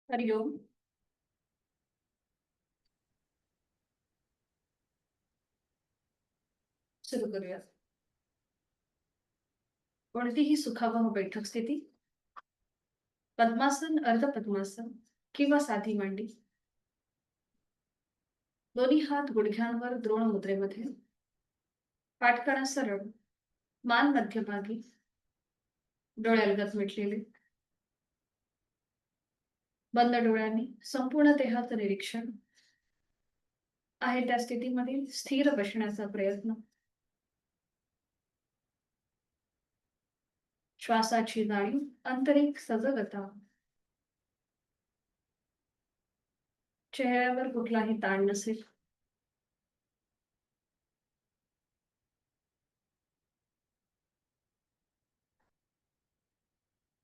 हरिओम. सुरू करूया. कोणतीही सुखावह बैठक स्थिती, पद्मासन, अर्ध पद्मासन किंवा साधी मांडी. दोन्ही हात गुडघ्यांवर द्रोण मुद्रेमध्ये. पाठकणा सरळ, मान मध्यभागी, डोळे अलगद मिटलेले. बंद डोळ्यांनी संपूर्ण देहाचं निरीक्षण. आहे त्या स्थितीमध्ये स्थिर बसण्याचा प्रयत्न. श्वासाची जाणीव, आंतरिक सजगता. चेहऱ्यावर कुठलाही ताण नसेल.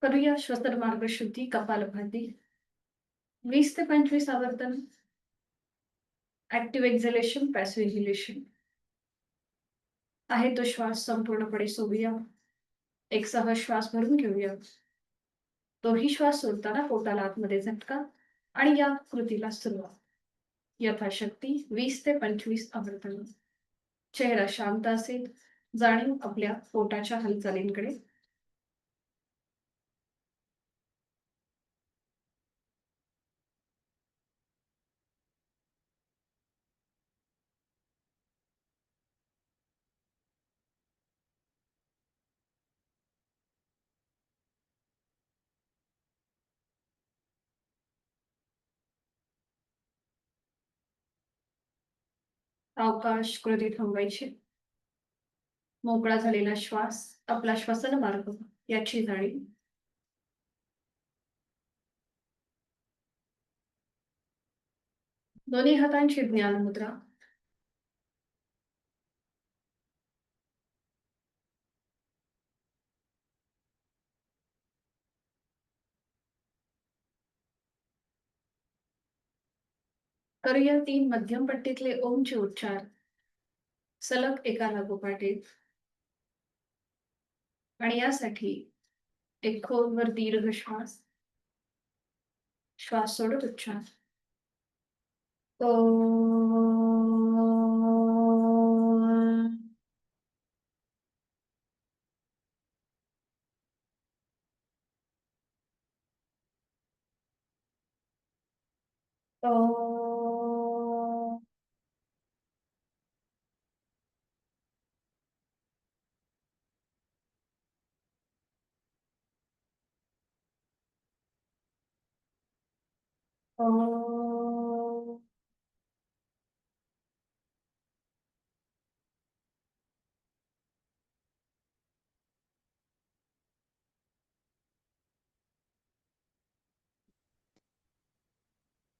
करूया श्वसन मार्ग शुद्धी, कपालभाती. 20 ते 25 आवर्तन. Active exhalation, passive inhalation. आहे तो श्वास संपूर्णपणे सोडूया. एक सहज श्वास भरून घेऊया. तोही श्वास सोडताना पोटाला आतमध्ये झटका आणि या कृतीला सुरुवात. यथाशक्ती 20 ते 25 आवर्तन. चेहरा शांत असेल, जाणीव आपल्या पोटाच्या हालचालींकडे. अवकाश कृती थांबवायची. मोकळा झालेला श्वास, आपला श्वसन मार्ग याची जाणीव. दोन्ही हातांची ज्ञान मुद्रा. करूया 3 मध्यम पट्टीतले ओमचे उच्चार, सलग एका लागोपाठ एक. आणि यासाठी एक खोलवर दीर्घ श्वास. श्वास सोडत उच्चार. ओ.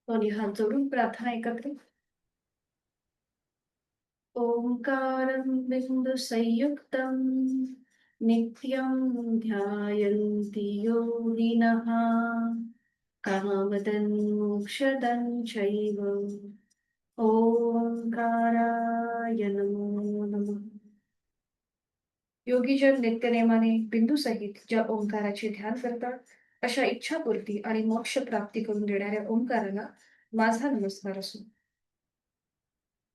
दोन्ही हात जोडून प्रार्थना एकत्रित. ओंकारं बिंदु संयुक्तं नित्यं ध्यायन्ति योगिनः कामदं मोक्षदं चैव. ओंकाराय नमो नमः. योगीजन नित्यनेमाने बिंदू सहित ज्या ओंकाराचे ध्यान करतात, अशा इच्छापूर्ती आणि मोक्ष प्राप्ती करून देणाऱ्या ओंकाराला माझा नमस्कार असो.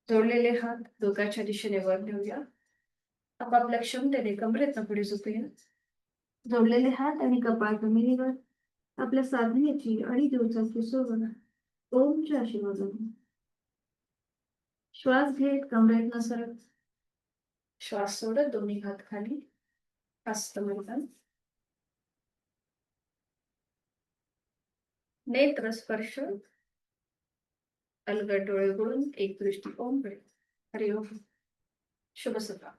जोडलेले हात डोक्याच्या दिशेने वर नेऊया. आपापल्या क्षमतेने कमरेतनं पुढे झोपूया. जोडलेले हात आणि कपाळ जमिनीवर. आपल्या साधनेची आणि दिवसाची सुरुवात ओमच्या आशीर्वादाने. श्वास घेत कमरेतनं सरळ. श्वास सोडत दोन्ही हात खाली. हस्तमैथुन. नेत्र स्पर्श. अलगद डोळे उघडून एक दृष्टी ओमकडे. हरिओम. शुभ सकाळ.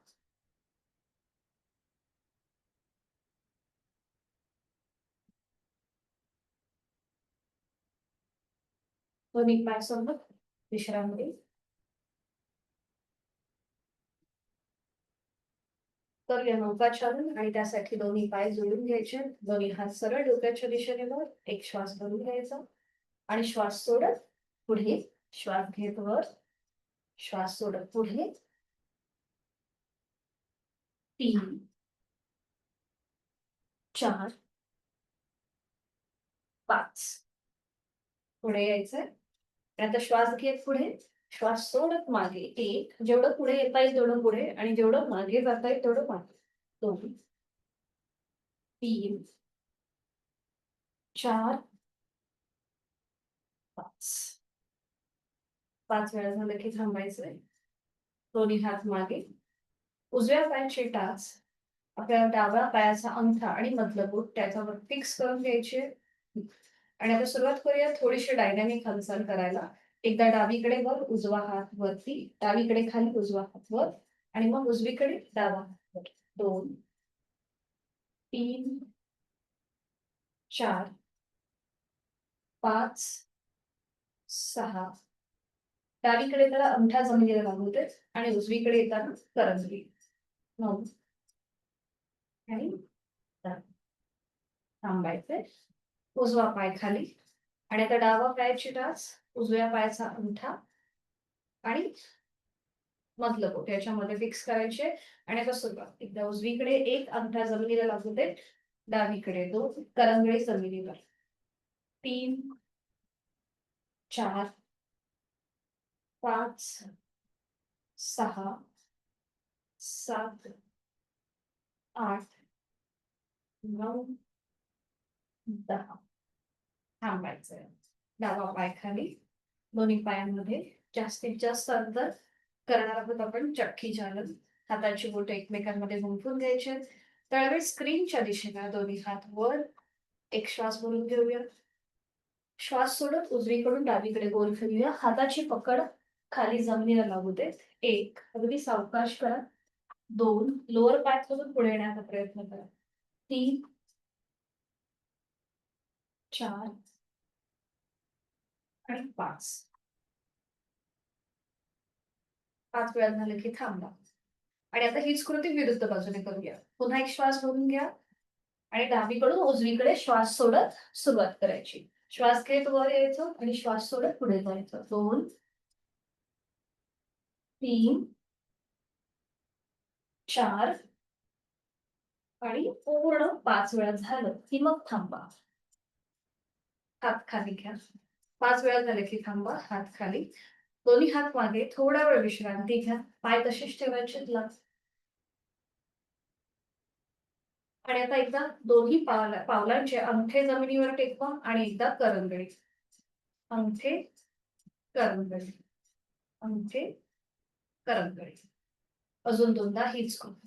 दोन्ही पाय सोबत विश्रांती. करूया नौकाचालन आणि त्यासाठी दोन्ही पाय जोडून घ्यायचे. दोन्ही हात सरळ डोक्याच्या दिशेने वर. एक श्वास भरून घ्यायचा आणि श्वास सोडत पुढे. श्वास घेत वर. श्वास सोडत पुढे. 3 4 5 पुढे यायचंय. आता श्वास घेत पुढे, श्वास सोडत मागे. एक, जेवढं पुढे येता येईल तेवढं पुढे आणि जेवढं मागे जाता येईल तेवढं मागे. 2, 3, 4, 5. 5 वेळा झालं की थांबायचंय. दोन्ही हात मागे. उजव्या पायाची टाच आपल्याला डाव्या पायाचा अंगठा आणि मधलं बोट त्याच्यावर फिक्स करून घ्यायचे. आणि आता सुरुवात करूया थोडीशी डायनॅमिक हालचाल करायला. एकदा डावीकडे वर, उजवा हात वरती, डावीकडे खाली, उजवा हात वर आणि मग उजवीकडे डावा हात वर. 2, 3, 4, 5, 6. डावीकडे त्याला अंगठा जमिनीला लागू दे आणि उजवीकडे येताना करंगळी. 9 आणि 10. थांबायचंय. उजवा पाय खाली आणि आता डावा पायाची टाच, उजव्या पायाचा अंगठा आणि मधलं बोट याच्यामध्ये फिक्स करायचे. आणि आता सुरुवात. एकदा उजवीकडे 1 अंगठा जमिनीला लागू दे, डावीकडे 2 करंगळी जमिनीवर. 3, 4, 5, 6, 7, 8, 9, 10. थांबायचंय. डावा पाय खाली, दोन्ही पायांमध्ये जास्तीत जास्त अंतर करणार आहोत आपण चक्की चालन. हाताची बोटं एकमेकांमध्ये गुंफून घ्यायचे. त्यावेळी स्क्रीनच्या दिशेला दोन्ही हात वर. एक श्वास भरून घेऊया. श्वास सोडत उजवीकडून डावीकडे गोल फिरूया. हाताची पकड खाली जमिनीला लागू देत. 1, अगदी सावकाश करा. 2, लोअर पाय सोडून पुढे येण्याचा प्रयत्न करा. 3, 4 आणि 5. 5 वेळा झालं की थांबा. आणि आता हीच कृती विरुद्ध बाजूने करूया. पुन्हा एक श्वास भरून घ्या आणि डावीकडून उजवीकडे श्वास सोडत सुरुवात करायची. श्वास घेत वर यायचं आणि श्वास सोडत पुढे जायचं. 2, 3, 4 आणि पूर्ण 5 वेळा झालं की मग थांबा. हात खाली घ्या. 5 वेळा झाले की थांबा. हात खाली. दोन्ही हात मागे. थोडा वेळ विश्रांती घ्या. पाय तसेच ठेवायचे. आणि आता एकदा दोन्ही पावलांचे अंगठे जमिनीवर टेकवा आणि एकदा करंगळी. अंगठे, करंगळी, अंगठे, करंगळी. अजून 2दा हीच कृती.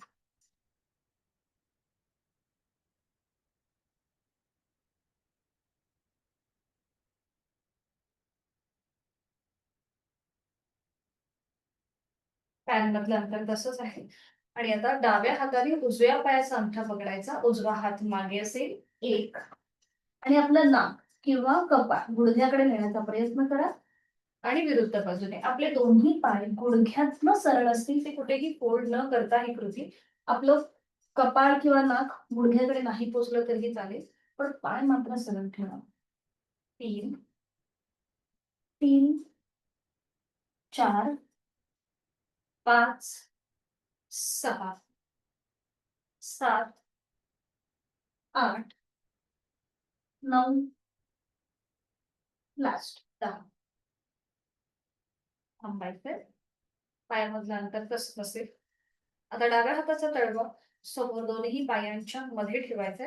पॅनमधलं अंतर तसंच आहे. आणि आता डाव्या हाताने उजव्या पायाचा अंगठा पकडायचा. उजवा हात मागे असेल. 1 आणि आपलं नाक किंवा कपाळ गुडघ्याकडे नेण्याचा प्रयत्न करा. आणि विरुद्ध बाजूने आपले दोन्ही पाय गुडघ्यातनं सरळ असतील. ते कुठेही फोल्ड न करता ही कृती. आपलं कपाळ किंवा नाक गुडघ्याकडे नाही पोचलं तरीही चालेल, पण पाय मात्र सरळ ठेवा. 3, 3, 4, 5, 6, 7, 8, 9, लास्ट 10. थांबायचंय. पायामधलं अंतर तसंच असेल. आता डाव्या हाताचा तळवा समोर दोन्ही पायांच्या मध्ये ठेवायचा.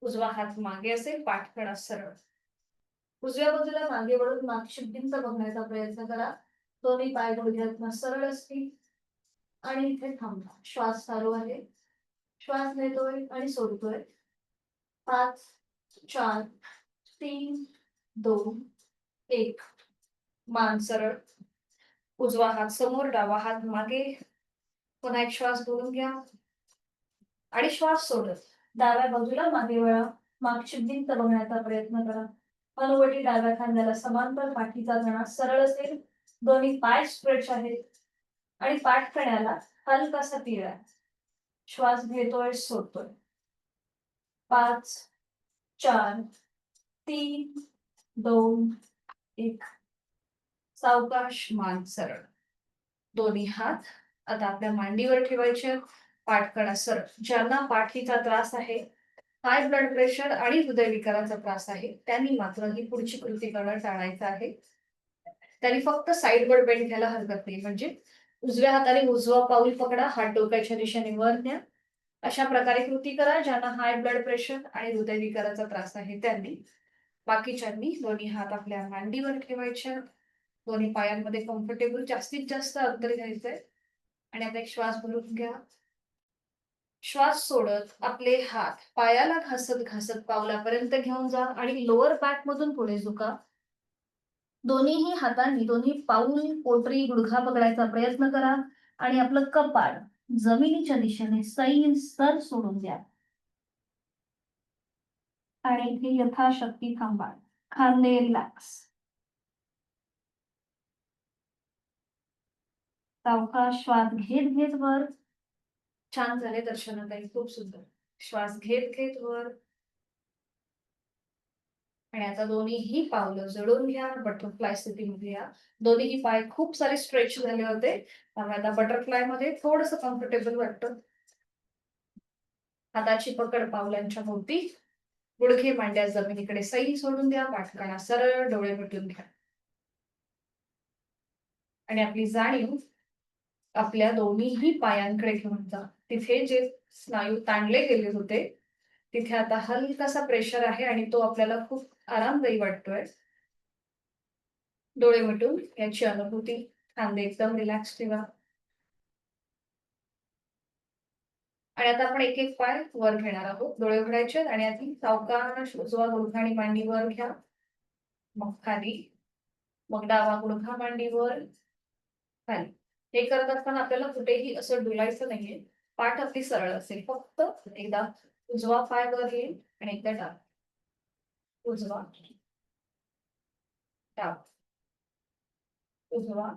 उजवा हात मागे असेल. पाठकडा सरळ. उजव्या बाजूला मागे वळून मागची भिंत बघण्याचा प्रयत्न करा. दोन्ही पाय गुडघ्यातनं सरळ असतील. आणि इथे थांबा. श्वास चालू आहे. श्वास घेतोय आणि सोडतोय. 5, 4, 3, 2, 1. मान सरळ. उजवा हात समोर, डावा हात मागे. पुन्हा एक श्वास भरून घ्या आणि श्वास सोडत डाव्या बाजूला मागे वळा. मागची भिंत बघण्याचा प्रयत्न करा. हनुवटी डाव्या खांद्याला समांतर. पाठीचा कणा सरळ असेल. दोन्ही पाय स्ट्रेच आहेत आणि पाठकण्याला हलकासा पिळा. श्वास घेतोय, सोडतोय. 5, 4, 3, 2, 1. सावकाश मान सरळ. दोन्ही हात आता आपल्या मांडीवर ठेवायचे. पाठकडा सरळ. ज्यांना पाठीचा त्रास आहे हाय ब्लड प्रेशर आणि हृदयविकाराचा त्रास आहे त्यांनी मात्र ही पुढची कृती करणं टाळायचं आहे. त्यांनी फक्त साईडवर बेंड घ्यायला हरकत नाही. म्हणजे उजव्या हाताने उजवा पाऊल पकडा, हात डोक्याच्या दिशेने वर न्या. अशा प्रकारे कृती करा ज्यांना हाय ब्लड प्रेशर आणि हृदयविकाराचा त्रास आहे त्यांनी. बाकीच्यांनी दोन्ही हात आपल्या मांडीवर ठेवायचे, दोन्ही पायांमध्ये कम्फर्टेबल जास्तीत जास्त अंतर घ्यायचंय आणि आता एक श्वास भरून घ्या. श्वास सोडत आपले हात पायाला घासत घासत पावलापर्यंत घेऊन जा आणि लोअर बॅक मधून पुढे झुका. दोन्हीही हातांनी दोन्ही पाऊल, पोटरी, गुडघा पकडायचा प्रयत्न करा आणि आपलं कपाळ जमिनीच्या दिशेने सैल सोडून द्या आणि इथे यथाशक्ती थांबा. खांदे रिलॅक्स. सावकाश श्वास घेत घेत वर. छान झाले दर्शनाताई, खूप सुंदर. श्वास घेत घेत वर आणि आता दोन्हीही पावलं जडून घ्या, बटरफ्लाय स्थितीमध्ये या. दोन्हीही पाय खूप सारे स्ट्रेच झाले होते त्यामुळे आता बटरफ्लाय मध्ये थोडस कम्फर्टेबल वाटतं. हाताची पकड पावलांच्या भोवती, गुडघे मांड्या जमिनीकडे सैल सोडून द्या, पाठकाणा सरळ, डोळे मिटून घ्या आणि आपली जाणीव आपल्या दोन्हीही पायांकडे घेऊन जा. तिथे जे स्नायू ताणले गेले होते तिथे आता हलकासा प्रेशर आहे आणि तो आपल्याला खूप आरामदायी वाटतोय. डोळे मिटून याची अनुभूती. खांदे एकदम रिलॅक्स ठेवा आणि आता आपण एक एक पाय वर घेणार आहोत. डोळे उघडायचे आणि आधी सावकाश उजवा गुडघा आणि मांडी वर घ्या, मग खाली, मग डावा गुडघा मांडी वर, खाली. हे करत असताना आपल्याला कुठेही असं डोलायचं नाहीये. पाठ आपली सरळ असेल. फक्त एकदा उजवा पाय वर येईल आणि एकदा डावा. उजवा, डावा, उजवा,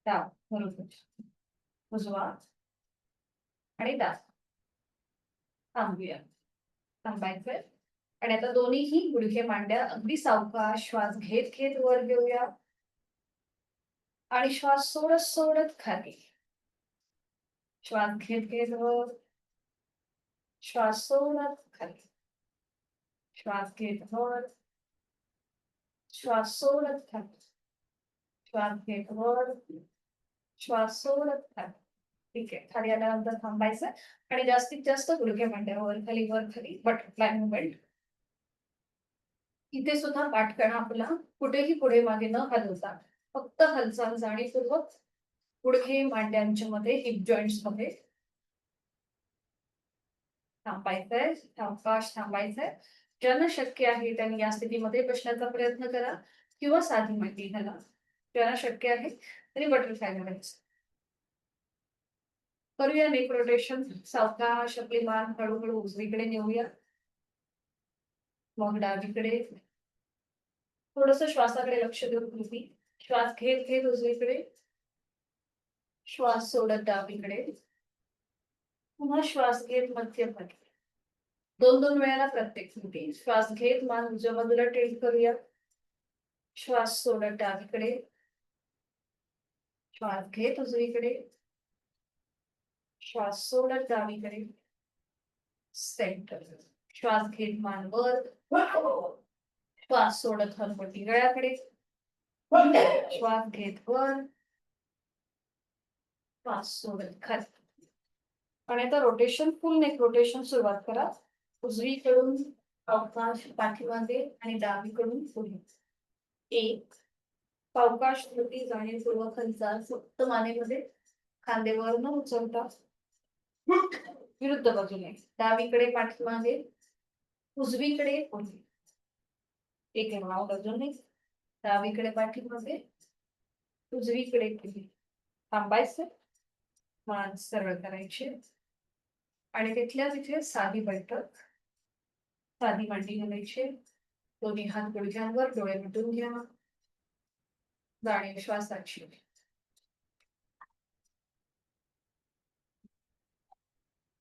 डावा. बरोबर. उजवा आणि डावा. थांबूया. थांबायचंय आणि आता दोन्हीही गुडघे मांड्या अगदी सावकाश श्वास घेत घेत वर घेऊया आणि श्वास सोडत सोडत खाली. श्वास घेत घेत वर, श्वास सोडत खाली. श्वास घेत वर, श्वास सोडत खाली. श्वास घेत वर, श्वास सोडत खाली. ठीक आहे. खाली आल्यानंतर थांबायचं आणि जास्तीत जास्त गुडघे मांड्या वर खाली बटरफ्लाय मुवमेंट. इथे सुद्धा पाठकणा आपला कुठेही पुढे मागे न हलवता फक्त हालचाल जाणीवपूर्वक गुडघे मांड्यांच्या मध्ये, हिप जॉईंट्स मध्ये थांबायचंय. सावकाश थांबायचंय. ज्यांना शक्य आहे त्यांनी या स्थितीमध्ये बसण्याचा प्रयत्न करा किंवा साधी मांडी घाला. ज्यांना शक्य आहे त्यांनी बटरफ्लाय करायचं. करूया नेक रोटेशन. सावकाश आपली मान हळूहळू उजवीकडे नेऊया, मग डावीकडे. थोडस श्वासाकडे लक्ष देऊन कृती. श्वास घेत घेत उजवीकडे, श्वास सोडत डावीकडे, पुन्हा श्वास घेत मध्यभागी. दोन दोन वेळेला प्रत्येक कृती. श्वास घेत मान उजव्या बाजूला टिल्ट करूया, श्वास सोडत डावीकडे, श्वास घेत उजवीकडे, श्वास सोडत डावीकडे, सेंटर. श्वास घेत मान वर, श्वास सोडत हलपट्टी गळ्याकडे, श्वास घेत वर, श्वास सोडत खाली. आणि आता रोटेशन, फुल नेक रोटेशन सुरुवात करा. उजवीकडून अवकाश पाठीमागे आणि डावीकडून पुढे. एक, सावकाश कृती जाणीवपूर्वक हालचाल फक्त मानेमध्ये, खांदे वर न उचलता. विरुद्ध बाजूने डावीकडे पाठीमागे, उजवीकडे पुढे. एक राऊंड अजून एक. डावीकडे पाठीमागे, उजवीकडे पुढे. थांबायचं, मान सरळ करायची आणि तिथल्या तिथे साधी बैठक. साधी मांडी घालायची. दोन्ही हात गुडघ्यांवर, डोळे मिटून घ्या. जाणीव श्वासाची.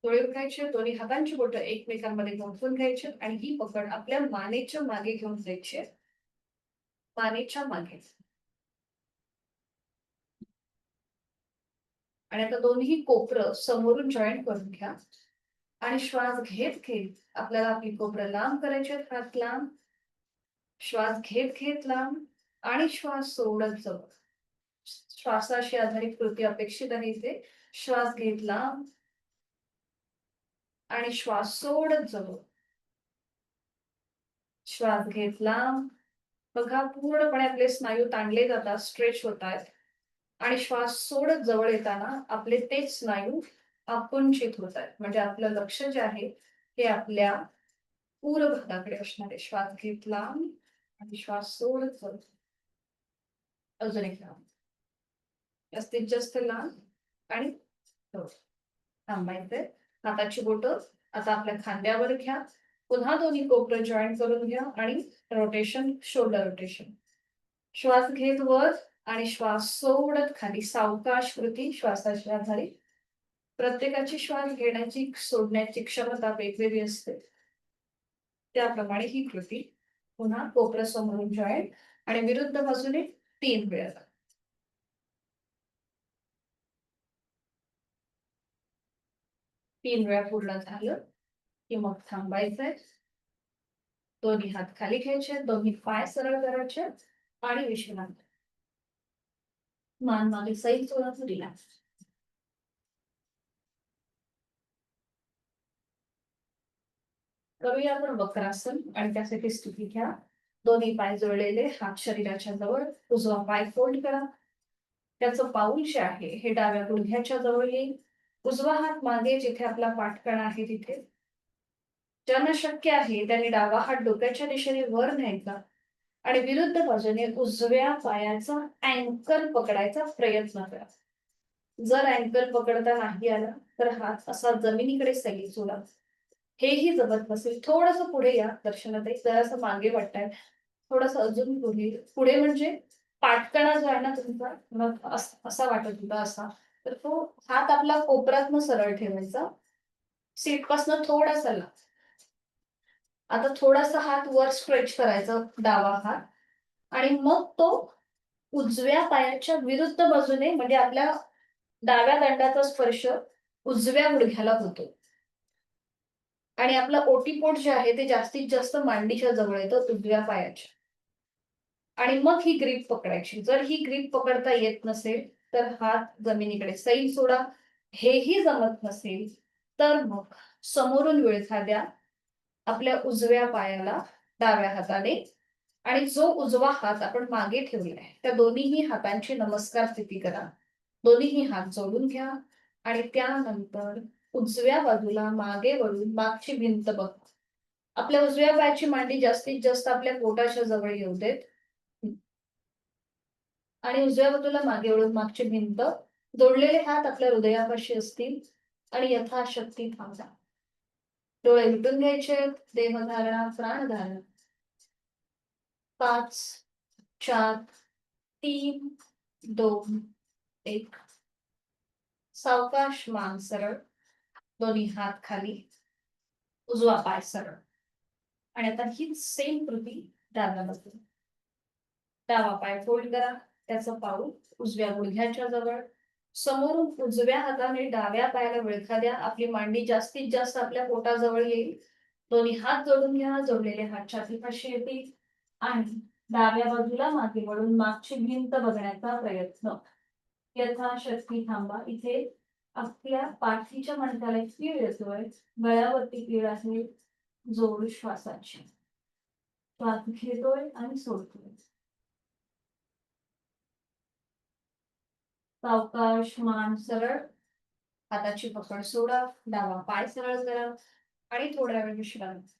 डोळे उघडायचे. दोन्ही हातांची बोटं एकमेकांमध्ये गुंफून घ्यायची आणि ही पकड आपल्या मानेच्या मागे घेऊन जायची. मानेच्या मागे. आणि आता दोन्ही कोपरं समोरून जॉईंट करून घ्या. आणि श्वास घेत घेत आपल्याला आपली कोपरं लांब करायचे, हात लांब. श्वास घेत घेत लांब आणि श्वास सोडत जवळ. श्वासाशी आधारित कृती अपेक्षित आहे इथे. श्वास घेत लांब आणि श्वास सोडत जवळ. श्वास घेत लांब. बघा पूर्णपणे आपले स्नायू ताणले जातात, स्ट्रेच होतात. आणि श्वास सोडत जवळ येताना आपले तेच स्नायू आकुंचित होत आहेत. म्हणजे आपलं लक्ष जे आहे हे आपल्या पूर्व भागाकडे असणार आहे. श्वास घेत लांब आणि श्वास सोडत जवळ. अजून एक लांब. जास्तीत जास्त लांब आणि जवळ. थांबायचंय. हाताची बोटं आता आपल्या खांद्यावर घ्या. पुन्हा दोन्ही कोपरं जॉईन करून घ्या आणि रोटेशन, शोल्डर रोटेशन. श्वास घेत वर आणि श्वास सोडत खाली. सावकाश कृती श्वासाच्या आधारित. प्रत्येकाची श्वास घेण्याची सोडण्याची क्षमता वेगवेगळी असते. त्याप्रमाणे ही कृती. पुन्हा कोपरं समोरून जॉईन आणि विरुद्ध बाजूने 3 वेळा. 3 वेळा पूर्ण झालं की मग थांबायचंय. दोन्ही हात खाली घ्यायचे, दोन्ही पाय सरळ करायचे आणि विश्रांती. मान मागे सैल थोडं रिलॅक्स. करूया आपण वक्रासन आणि त्यासाठी स्थिती घ्या. दोन्ही पाय जोडलेले, हात शरीराच्या जवळ. उजवा पाय फोल्ड करा. त्याचं पाऊल जे आहे हे डाव्या गुडघ्याच्या जवळ येईल. उजवा हात मागे जिथे आपला पाठकणा आहे तिथे. ज्यांना शक्य आहे त्यांनी डावा हात डोक्याच्या दिशेने वर न्यायचा आणि विरुद्ध बाजूने उजव्या पायाचा अँकल पकडायचा प्रयत्न करा. जर अँकल पकडता नाही आला तर हात असा जमिनीकडे सैल सोडा. हेही जमत नसेल थोडस पुढे या दर्शनाताई. जरासं मागे वाटतंय. थोडस अजून पुढे. पुढे म्हणजे पाठकणा जो आहे ना तुमचा, मग असा वाटत होता असा. तर तो हात आपला कोपरातनं सरळ ठेवायचा. सीट पासन थोडासा लांब. आता थोडासा हात वर स्ट्रेच करायचा, डावा हात. आणि मग तो उजव्या पायाच्या विरुद्ध बाजूने, म्हणजे आपल्या डाव्या दंडाचा स्पर्श उजव्या गुडघ्याला होतो. आणि आपलं ओटीपोट जे आहे ते जास्तीत जास्त मांडीच्या जवळ येतं उजव्या पायाच्या. आणि मग ही ग्रीप पकडायची. जर ही ग्रीप पकडता येत नसेल तर हात जमिनीकडे सैल सोडा. हेही जमत नसेल तर मग समोरून विळखा द्या आपल्या उजव्या पायाला डाव्या हाताने. आणि जो उजवा हात आपण मागे ठेवलाय त्या दोन्हीही हातांची नमस्कार स्थिती करा. दोन्हीही हात जोडून घ्या आणि त्यानंतर उजव्या बाजूला मागे वळून मागची भिंत बघ. आपल्या उजव्या पायाची मांडी जास्तीत जास्त आपल्या पोटाच्या जवळ येऊ देत. आणि उजव्या बाजूला मागे वळून मागची भिंत. जोडलेले हात आपल्या हृदयापाशी असतील आणि यथाशक्ती थांबा. डोळे मिटून घ्यायचे. देहधारणा, प्राणधारणा. 5, 4, 3, 2, 1. सावकाश मान सरळ. दोन्ही हात खाली. उजवा पाय सरळ. आणि आता हीच सेम कृती डाव्या बाजूला. डावा पाय फोल्ड करा. त्याचं पाऊल उजव्या गुडघ्याच्या जवळ. समोरून उजव्या हाताने डाव्या पायाला विळखा द्या. आपली मांडी जास्तीत जास्त आपल्या पोटाजवळ येईल. दोन्ही हात जोडून घ्या. जोडलेले हात छातीपाशी येतील आणि डाव्या बाजूला मागे वळून मागची भिंत बघण्याचा प्रयत्न. यथाशक्ती थांबा. इथे आपल्या पाठीच्या मणक्याला एक पीळ येतोय. गळ्यावरती पीळ आहे. जोड श्वासाची. श्वास घेतोय आणि सोडतोय. सावकाश मान सरळ. हाताची पकड सोडा. डावा पाय सरळ करा आणि थोड्या वेळ विश्रांती.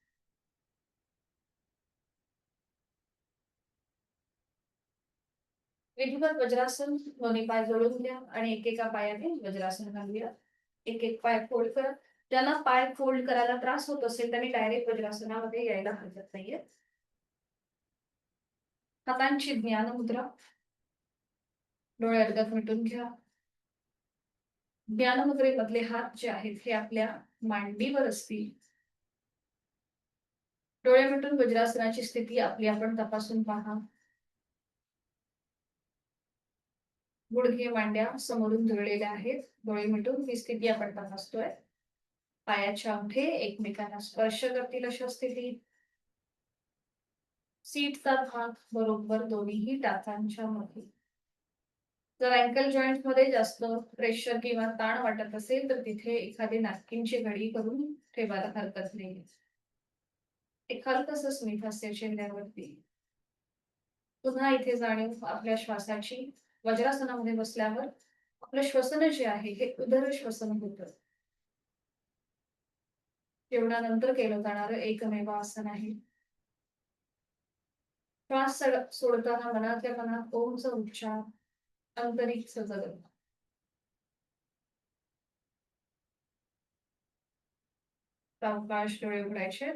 विधिवत वज्रासन. दोन्ही पाय जोडून घ्या आणि एकेका पायाने वज्रासन घालूया. एक एक पाय फोल्ड करा. ज्यांना पाय फोल्ड करायला त्रास होत असेल त्यांनी डायरेक्ट वज्रासनामध्ये यायला हरकत नाहीये. हातांची ज्ञान मुद्रा. डोळे अर्ध्यात मिटून घ्या. ज्ञान मुद्रेमधले हात जे आहेत हे आपल्या मांडीवर असतील. डोळे मिटून वज्रासनाची स्थिती आपली आपण तपासून पहा. गुडघे मांड्या समोरून जुळलेल्या आहेत. डोळे मिटून ही स्थिती आपण तपासतोय. पायाचे अंगठे एकमेकांना स्पर्श करतील अशा स्थितीत. सीटचा भाग बरोबर दोन्हीही टाचांच्या मध्ये. जर अँकल जॉईंट मध्ये जास्त प्रेशर किंवा ताण वाटत असेल तर तिथे एखादी नॅपकिनची घडी करून ठेवायला हरकत नाही. एक हलकसं स्मित हास्य चेहऱ्यावरती. पुन्हा इथे जाणीव आपल्या श्वासाची. वज्रासनामध्ये बसल्यावर आपलं श्वसन जे आहे हे उदर श्वसन होतं. जेवणानंतर केलं जाणारं एकमेव आसन आहे. श्वास सोडताना मनातल्या मनात ओमचा उच्चार, आंतरिक सजग. सावकाश डोळे उघडायचे,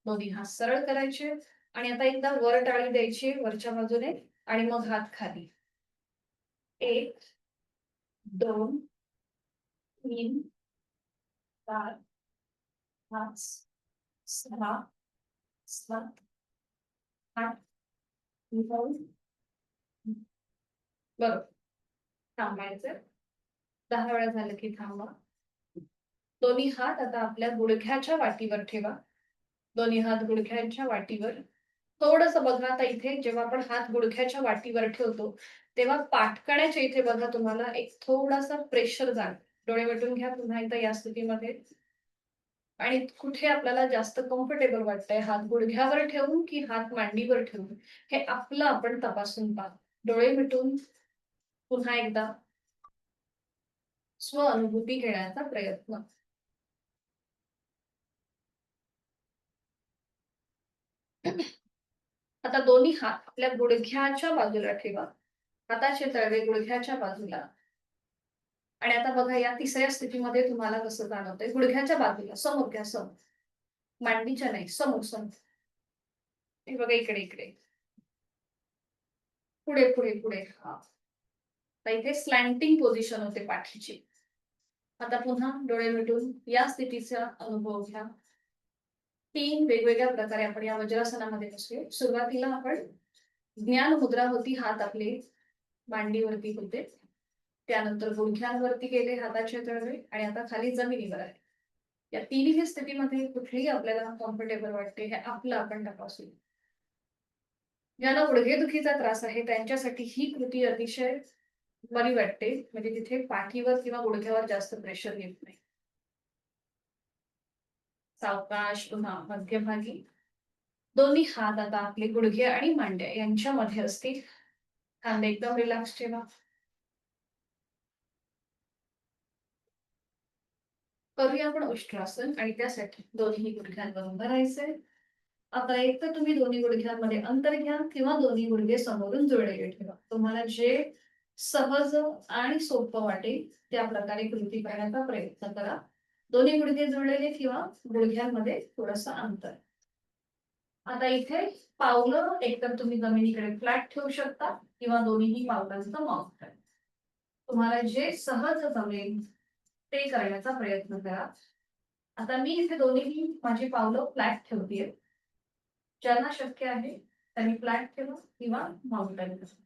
दोन्ही हात सरळ करायचे आणि आता एकदा वर टाळी द्यायची वरच्या बाजूने आणि मग हात खाली. 1 2 3 4 5 6 7 8 9. बरोबर. थांबायचं. 10 वेळा झालं की थांबा. दोन्ही हात आता आपल्या गुडघ्याच्या वाटीवर ठेवा. दोन्ही हात गुडघ्यांच्या वाटीवर. थोडस बघा आता इथे जेव्हा आपण हात गुडघ्याच्या वाटीवर ठेवतो तेव्हा पाठकण्याच्या इथे बघा तुम्हाला एक थोडासा प्रेशर जाण. डोळे मिटून घ्या पुन्हा एकदा या स्थितीमध्ये. आणि कुठे आपल्याला जास्त कम्फर्टेबल वाटतंय, हात गुडघ्यावर ठेवून की हात मांडीवर ठेवून, हे आपलं आपण तपासून पहा. डोळे मिटून पुन्हा एकदा स्व अनुभूती घेण्याचा प्रयत्न. आता दोन्ही हात आपल्या गुडघ्याच्या बाजूला ठेवा. हाताचे तळवे गुडघ्याच्या बाजूला. आणि आता बघा या तिसऱ्या स्थितीमध्ये तुम्हाला कसं जाणवतंय. गुडघ्याच्या बाजूला समोर घ्या, समोर. मांडीच्या नाही, समोर समोर. हे बघा इकडे इकडे. पुढे पुढे पुढे. हा. तर इथे स्लॅन्टिंग पोझिशन होते पाठीची. आता पुन्हा डोळे मिटून या स्थितीचा अनुभव घ्या. 3 वेगवेगळ्या प्रकारे आपण या वज्रासनामध्ये बसूया. सुरुवातीला आपण ज्ञान मुद्रा होती, हात आपले मांडीवरती होते. त्यानंतर गुडघ्यांवरती गेले हाताचे तळवे आणि आता खाली जमिनीवर आहे. या तिन्ही स्थितीमध्ये कुठलीही आपल्याला कम्फर्टेबल वाटते हे आपलं आपण तपासू. ज्यांना गुडघेदुखीचा त्रास आहे त्यांच्यासाठी ही कृती अतिशय बरी वाटते. म्हणजे तिथे पाठीवर किंवा गुडघ्यावर जास्त प्रेशर येत नाही. सावकाश पुन्हा मध्यभागी. दोन्ही हात आता आपले गुडघे आणि मांड्या यांच्यामध्ये असतील. खांदे एकदम रिलॅक्स ठेवा. करूया आपण उष्ट्रासन आणि त्यासाठी दोन्ही गुडघ्यांवर उभं राहायचंय. आता एक तर तुम्ही दोन्ही गुडघ्यांमध्ये अंतर घ्या किंवा दोन्ही गुडघे समोरून जुळलेले ठेवा. तुम्हाला जे सहज आणि सोपं वाटेल त्या प्रकारे कृती करण्याचा प्रयत्न करा. दोन्ही गुडघे जुळलेले किंवा गुडघ्यांमध्ये थोडंसं अंतर. आता इथे पावलं एकतर तुम्ही जमिनीकडे फ्लॅट ठेवू शकता किंवा दोन्हीही पावलांचं माउंट करा. तुम्हाला जे सहज जमेल ते करण्याचा प्रयत्न करा. आता मी इथे दोन्ही माझी पावलं फ्लॅट ठेवतेय. ज्यांना शक्य आहे त्यांनी फ्लॅट ठेवा किंवा माउंटन करा.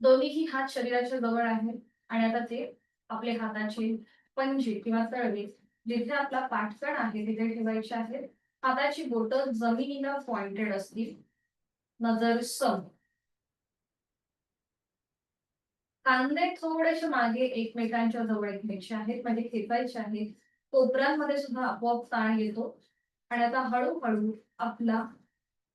दोन्हीही हात शरीराच्या जवळ आहेत आणि आता ते आपले हाताचे पंजे किंवा तळवे जिथे आपला पाठकण आहे तिथे ठेवायचे आहेत. हाताची बोटं जमिनीला पॉइंटेड असतील. नजर सम. खांदे थोडेसे मागे एकमेकांच्या जवळ घ्यायचे आहेत म्हणजे खेचायचे आहेत. कोपऱ्यांमध्ये सुद्धा आपोआप ताण येतो. आणि आता हळूहळू आपला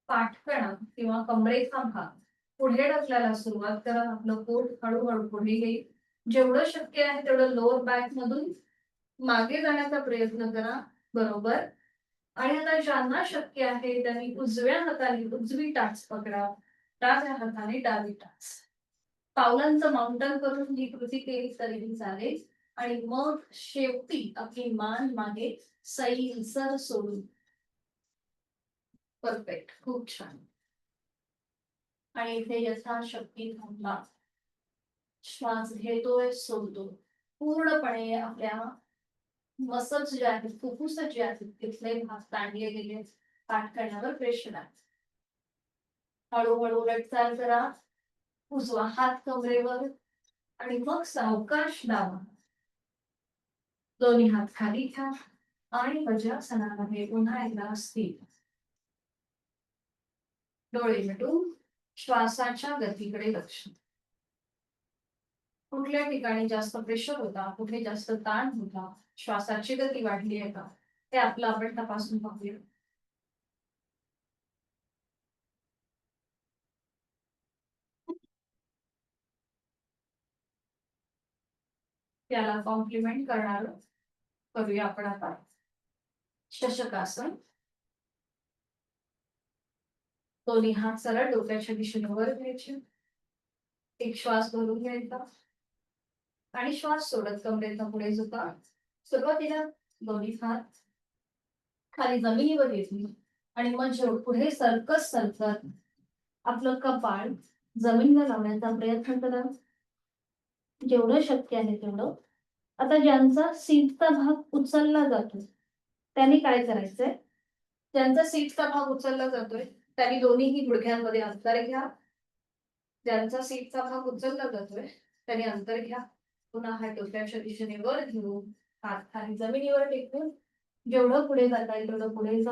पाठकणा किंवा कमरेचा भाग पुढे ढकलायला सुरुवात करा. आपलं पोट हळूहळू पुढे येईल. जेवढं शक्य आहे तेवढं लोअर बॅक मधून मागे जाण्याचा प्रयत्न करा. बरोबर. आणि आता ज्यांना शक्य आहे त्यांनी उजव्या हाताने उजवी टाच पकडा, डाव्या हाताने डावी टाच. पावलांचं माउंटन करून ही कृती केली तरीही चालेल. आणि मग शेवटी आपली मान मागे सैलसर सोडून. परफेक्ट. खूप छान. आणि इथे यथाशक्ती थांबा. श्वास घेतोय, सोडतो. पूर्णपणे आपल्या मसल्स जे आहेत, फुफ्फुस जे आहेत तिथले भाग ताणले गेले. पाठकण्यावर प्रेशर आहे. हळूहळू उलटचाल करा. उजवा हात कमरेवर आणि मग सावकाश डावा. दोन्ही हात खाली घ्या आणि वज्रासनामध्ये पुन्हा एकदा स्थिर. डोळे मिटून श्वासाच्या गतीकडे लक्ष. कुठल्या ठिकाणी जास्त प्रेशर होता, कुठे जास्त ताण होता, श्वासाची गती वाढली आहे का, ते आपलं आपण तपासून पाहूया. त्याला कॉम्प्लिमेंट करणार करूया आपण आता शशकासन. दोन्ही हात सरळ डोक्याच्या दिशेने वर घ्यायचे. एक श्वास भरून घ्यायचा आणि श्वास सोडत कमरेतनं पुढे झुका. सुरुवातीला दोन्ही हात खाली जमिनीवर येतील आणि मग पुढे सरकत सरकत आपलं कपाळ जमिनीला लावण्याचा प्रयत्न करा जेवढं शक्य आहे तेवढं. आता ज्यांचा सीटचा भाग उचलला जातो त्यांनी काय करायचंय, ज्यांचा सीटचा भाग उचलला जातोय त्यांनी दोन्हीही गुडघ्यांमध्ये अंतर घ्या. ज्यांचा सीटचा भाग उचलला जातोय त्यांनी अंतर घ्या. पुन्हा हात डोक्याच्या दिशेने वर घेऊन हात खाली जमिनीवर टेकून जेवढं पुढे जाता येईल तेवढं पुढे जा.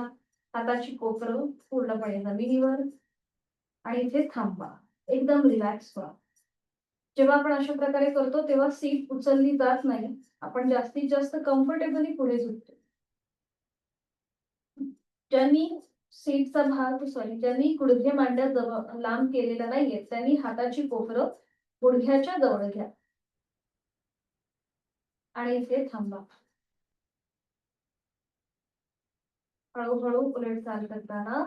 हाताची कोपरं पूर्णपणे जमिनीवर आणि इथे थांबा. एकदम रिलॅक्स व्हा. जेव्हा आपण अशा प्रकारे करतो तेव्हा सीट उचलली जात नाही. आपण जास्तीत जास्त कम्फर्टेबली पुढे झुकतो. ज्यांनी सीटचा भाग ज्यांनी गुडघे मांड्या लांब केलेला नाहीये त्यांनी हाताची कोपरं गुडघ्याच्या जवळ घ्या आणि इथे थांबा. हळूहळू उलट चाल करताना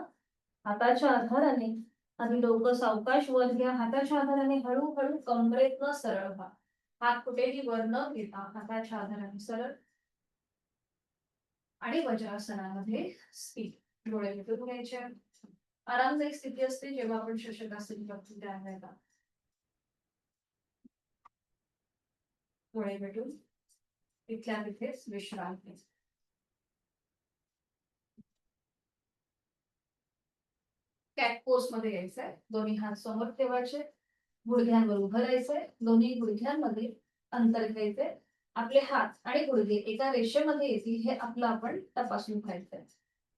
हाताच्या आधाराने आणि डोकं सावकाश वर घ्या. हाताच्या आधाराने हळूहळू कमरेतनं सरळ व्हा. हात कुठेही वर न घेता हाताच्या आधाराने सरळ आणि वज्रासनामध्ये स्थिर. डोळे मिटून घ्यायचे. आरामदायी स्थिती असते जेव्हा आपण शशकासन करतो त्यावेळेला. डोळे मिटून तिथल्या तिथेच विश्रांती. कॅट पोज मध्ये यायचंय. दोन्ही हात समोर ठेवायचे. गुडघ्यांवर उभं राहायचंय. दोन्ही गुडघ्यांमध्ये अंतर घ्यायचे. आपले हात आणि गुडघे एका रेषेमध्ये येतील हे आपलं आपण तपासून पाहायचंय.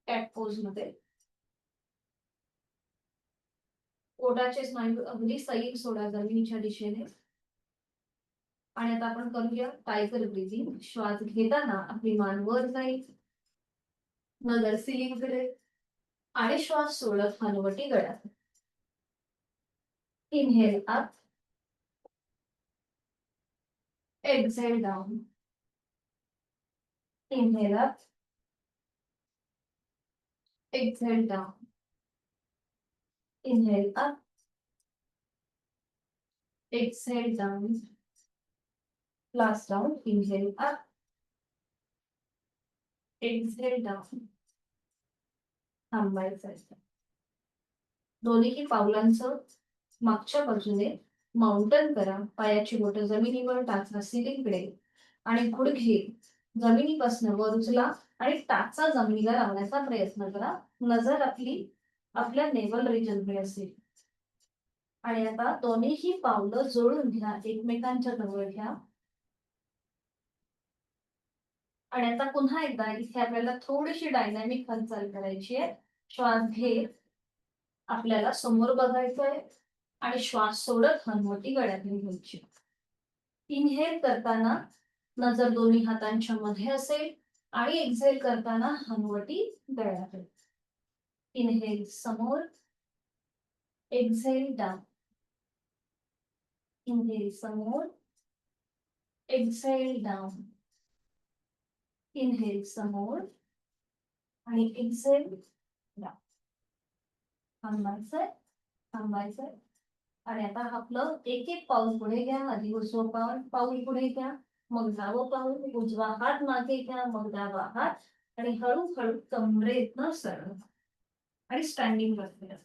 कॅट पोज मध्ये पोटाचे स्नायू अगदी सैल सोडा जमिनीच्या दिशेने. आणि आता आपण करूया टायगर ब्रीदिंग. श्वास घेताना आपली मान वर जाईल, नजर सिलिंगकडे आणि श्वास सोडत हनुवटी गळ्यात. Inhale up, exhale down. Inhale up, exhale down. Inhale up, exhale down. Last round. Inhale up, exhale down. थांबायचं. दोन्ही पावलांचं मागच्या बाजूने माउंटन करा. पायाची बोटं जमिनीवर टाचा सिलिंगकडे आणि गुडघे जमिनीपासून वर उचला आणि टाचा जमिनीला लावण्याचा प्रयत्न करा. नजर आपली आपल्या नेवल रिजनकडे असेल. आणि आता दोन्हीही पावलं जोडून घ्या, एकमेकांच्या जवळ घ्या. आणि आता पुन्हा एकदा इथे आपल्याला थोडीशी डायनॅमिक हालचाल करायची आहे. श्वास घेत आपल्याला समोर बघायचंय आणि श्वास सोडत हनुवटी गळ्यातून घ्यायची. इनहेल करताना नजर दोन्ही हातांच्या मध्ये असेल आणि एक्झेल करताना हनुवटी गळ्यात. इनहेल समोर, एक्झेल डाऊन. इनहेल समोर, एक्झेल डाऊन. इनहेल समोर आणि एक्झेल डाऊन. थांबायचंय, थांबायचंय. आणि आता आपलं एक एक पाऊल पुढे घ्या. आधी उजवं पाऊल पुढे घ्या, मग डावं पाऊल. उजवा हात मागे घ्या, मग डावा हात. आणि हळूहळू कमरेतनं सरळ आणि स्टँडिंग बसले.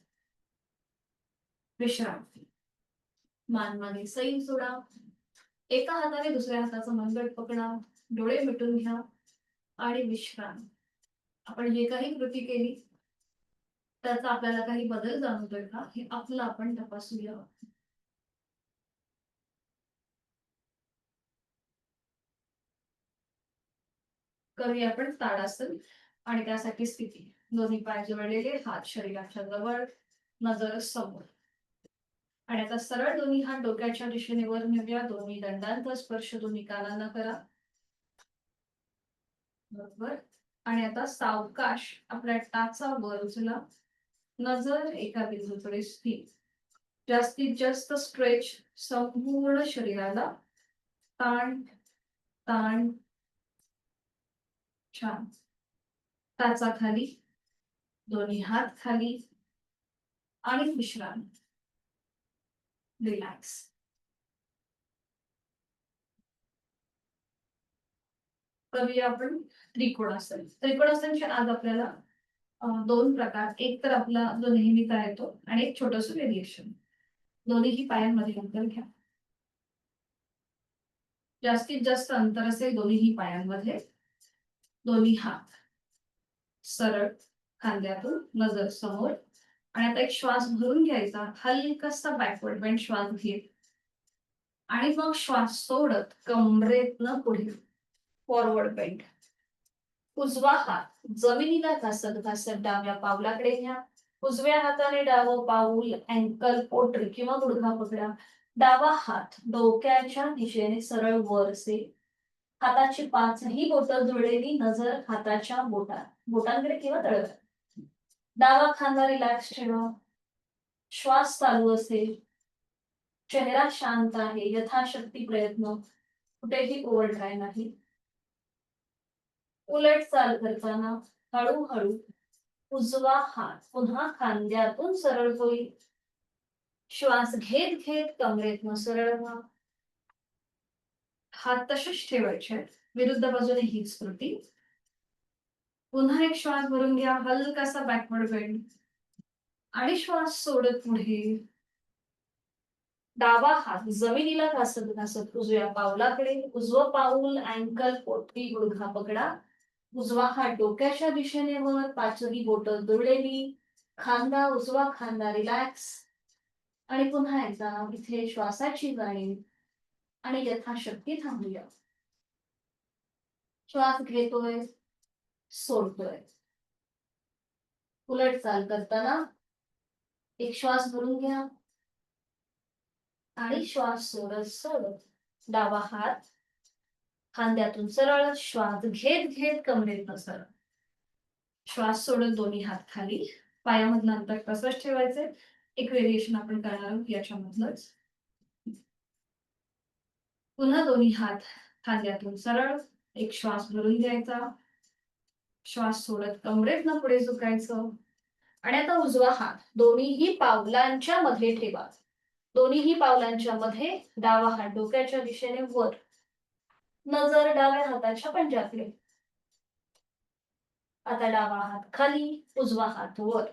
विश्रांती. मान मागे सैल सोडा. एका हाताने दुसऱ्या हाताचा मनगट पकडा. डोळे मिटून घ्या आणि विश्रांती. आपण जे काही कृती केली त्याचा आपल्याला काही बदल जाणवतोय का हे आपलं आपण तपासूया. करूया आपण ताडासन. आणि त्यासाठी स्थिती, दोन्ही पाय जोडलेले, हात शरीराच्या जवळ, नजर समोर. आणि आता सरळ दोन्ही हात डोक्याच्या दिशेने वर नेऊया. दोन्ही दंडांचा स्पर्श दोन्ही कानांना करा. बरोबर. आणि आता सावकाश आपल्या टाचा वर उचला. नजर एका बिंदूकडे स्थिर. जास्तीत जास्त स्ट्रेच संपूर्ण शरीराला. ताण ताण. छान. टाचा खाली, दोन्ही हात खाली आणि विश्राम. रिलॅक्स. करूया आपण त्रिकोणासन. त्रिकोणासनचे आज आपल्याला दोन प्रकार. एक तर आपला जो नेहमीचा आहे तो, आणि एक छोटस व्हेरिएशन. दोन्हीही पायांमध्ये अंतर घ्या. जास्तीत जास्त अंतर असेल दोन्हीही पायांमध्ये. दोन्ही हात सरळ खांद्यातून, नजर समोर. आणि आता एक श्वास भरून घ्यायचा, हलकासा बॅकवर्ड बेंड श्वास घेत आणि मग श्वास सोडत कमरेतनं पुढे फॉरवर्ड बेंड. उजवा हात जमिनीला घासत घासत डाव्या पावलाकडे घ्या. उजव्या हाताने डावं पाऊल अँकल पोटरी किंवा गुडघा पकडा. डावा हात डोक्याच्या दिशेने सरळ वर असेल. हाताची पाचही बोटं जुळलेली, नजर हाताच्या बोटांकडे किंवा तळव्यात. डावा खांदा रिलॅक्स ठेवा. श्वास चालू असेल. चेहरा शांत आहे. यथाशक्ती प्रयत्न, कुठेही ओव्हरड्राय नाही. उलट चाल करताना हळूहळू उजवा हात पुन्हा खांद्यातून सरळ होईल. श्वास घेत घेत कमरेतनं सरळ व्हा. हात तसेच ठेवायचे. विरुद्ध बाजूने हीच कृती. पुन्हा एक श्वास भरून घ्या, हलकासा बॅकवर्ड बेंड आणि श्वास सोडत पुढे. डावा हात जमिनीला घासत घासत उजव्या पावलाकडे. उजवं पाऊल अँकल पोटरी गुडघा पकडा. उजवा हात डोक्याच्या दिशेने वर, पाचही बोटं जुळलेली. खांदा उजवा खांदा रिलॅक्स. आणि पुन्हा एकदा इथे श्वासाची जाणीव आणि यथाशक्ती थांबूया. श्वास घेतोय, सोडतोय. उलट चाल करताना एक श्वास भरून घ्या आणि श्वास सोडत सोडत डावा हात खांद्यातून सरळ. श्वास घेत घेत कमरेतनं सरळ. श्वास सोडत दोन्ही हात खाली. पायामधलं अंतर तसंच ठेवायचंय. एक व्हेरिएशन आपण करणार आहोत याच्यामधलंच. पुन्हा दोन्ही हात खांद्यातून सरळ. एक श्वास भरून घ्यायचा. श्वास सोडत कमरेतनं पुढे झुकायचं. आणि आता उजवा हात दोन्हीही पावलांच्या मध्ये ठेवा. दोन्हीही पावलांच्या मध्ये डावा हात डोक्याच्या दिशेने वर. नजर डाव्या हाताच्या पंजाकडे. आता डावा हात खाली, उजवा हात वर.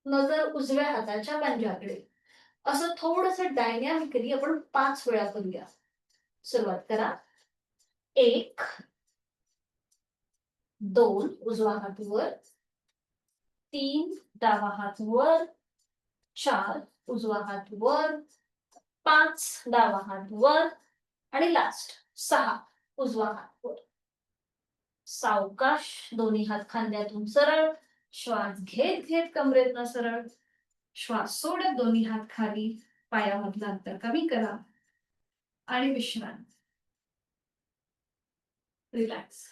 नजर उजव्या हाताच्या पंजाकडे. असं थोडस डायनॅमिकली आपण 5 वेळा करूया. सुरुवात करा. 1 2 उजवा हात वर. 3 डावा हात वर. 4 उजवा हात वर. 5 डावा हात वर. आणि लास्ट 6 उजवा हात वर. सावकाश दोन्ही हात खांद्यातून सरळ. श्वास घेत घेत कमरेतनं सरळ. श्वास सोडत दोन्ही हात खाली. पायामधलं अंतर कमी करा आणि विश्राम. रिलॅक्स.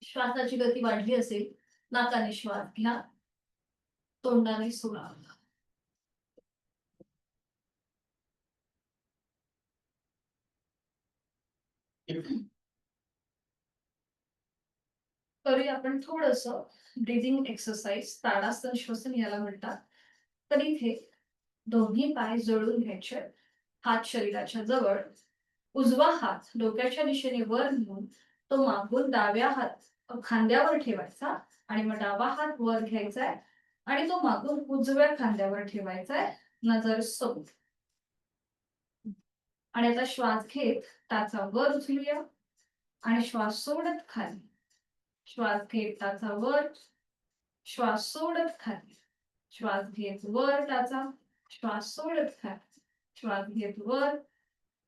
श्वासाची गती वाढली असेल, नाकाने श्वास घ्या, तोंडाने सोडा. करूया आपण थोडस ब्रीदिंग एक्सरसाइज. ताडासन श्वसन याला म्हणतात. तर इथे दोन्ही पाय जोडून घ्यायचे. हात शरीराच्या जवळ. उजवा हात डोक्याच्या दिशेने वर घेऊन तो मागून डाव्या हात खांद्यावर ठेवायचा. आणि मग डावा हात वर घ्यायचाय आणि तो मागून उजव्या खांद्यावर ठेवायचाय. नजर समोर. आणि आता श्वास घेत टाचा वर उचलूया आणि श्वास सोडत खाली. श्वास घेत टाचा वर. श्वास सोडत खाली. श्वास घेत वर टाचा. श्वास सोडत खाली. श्वास घेत वर.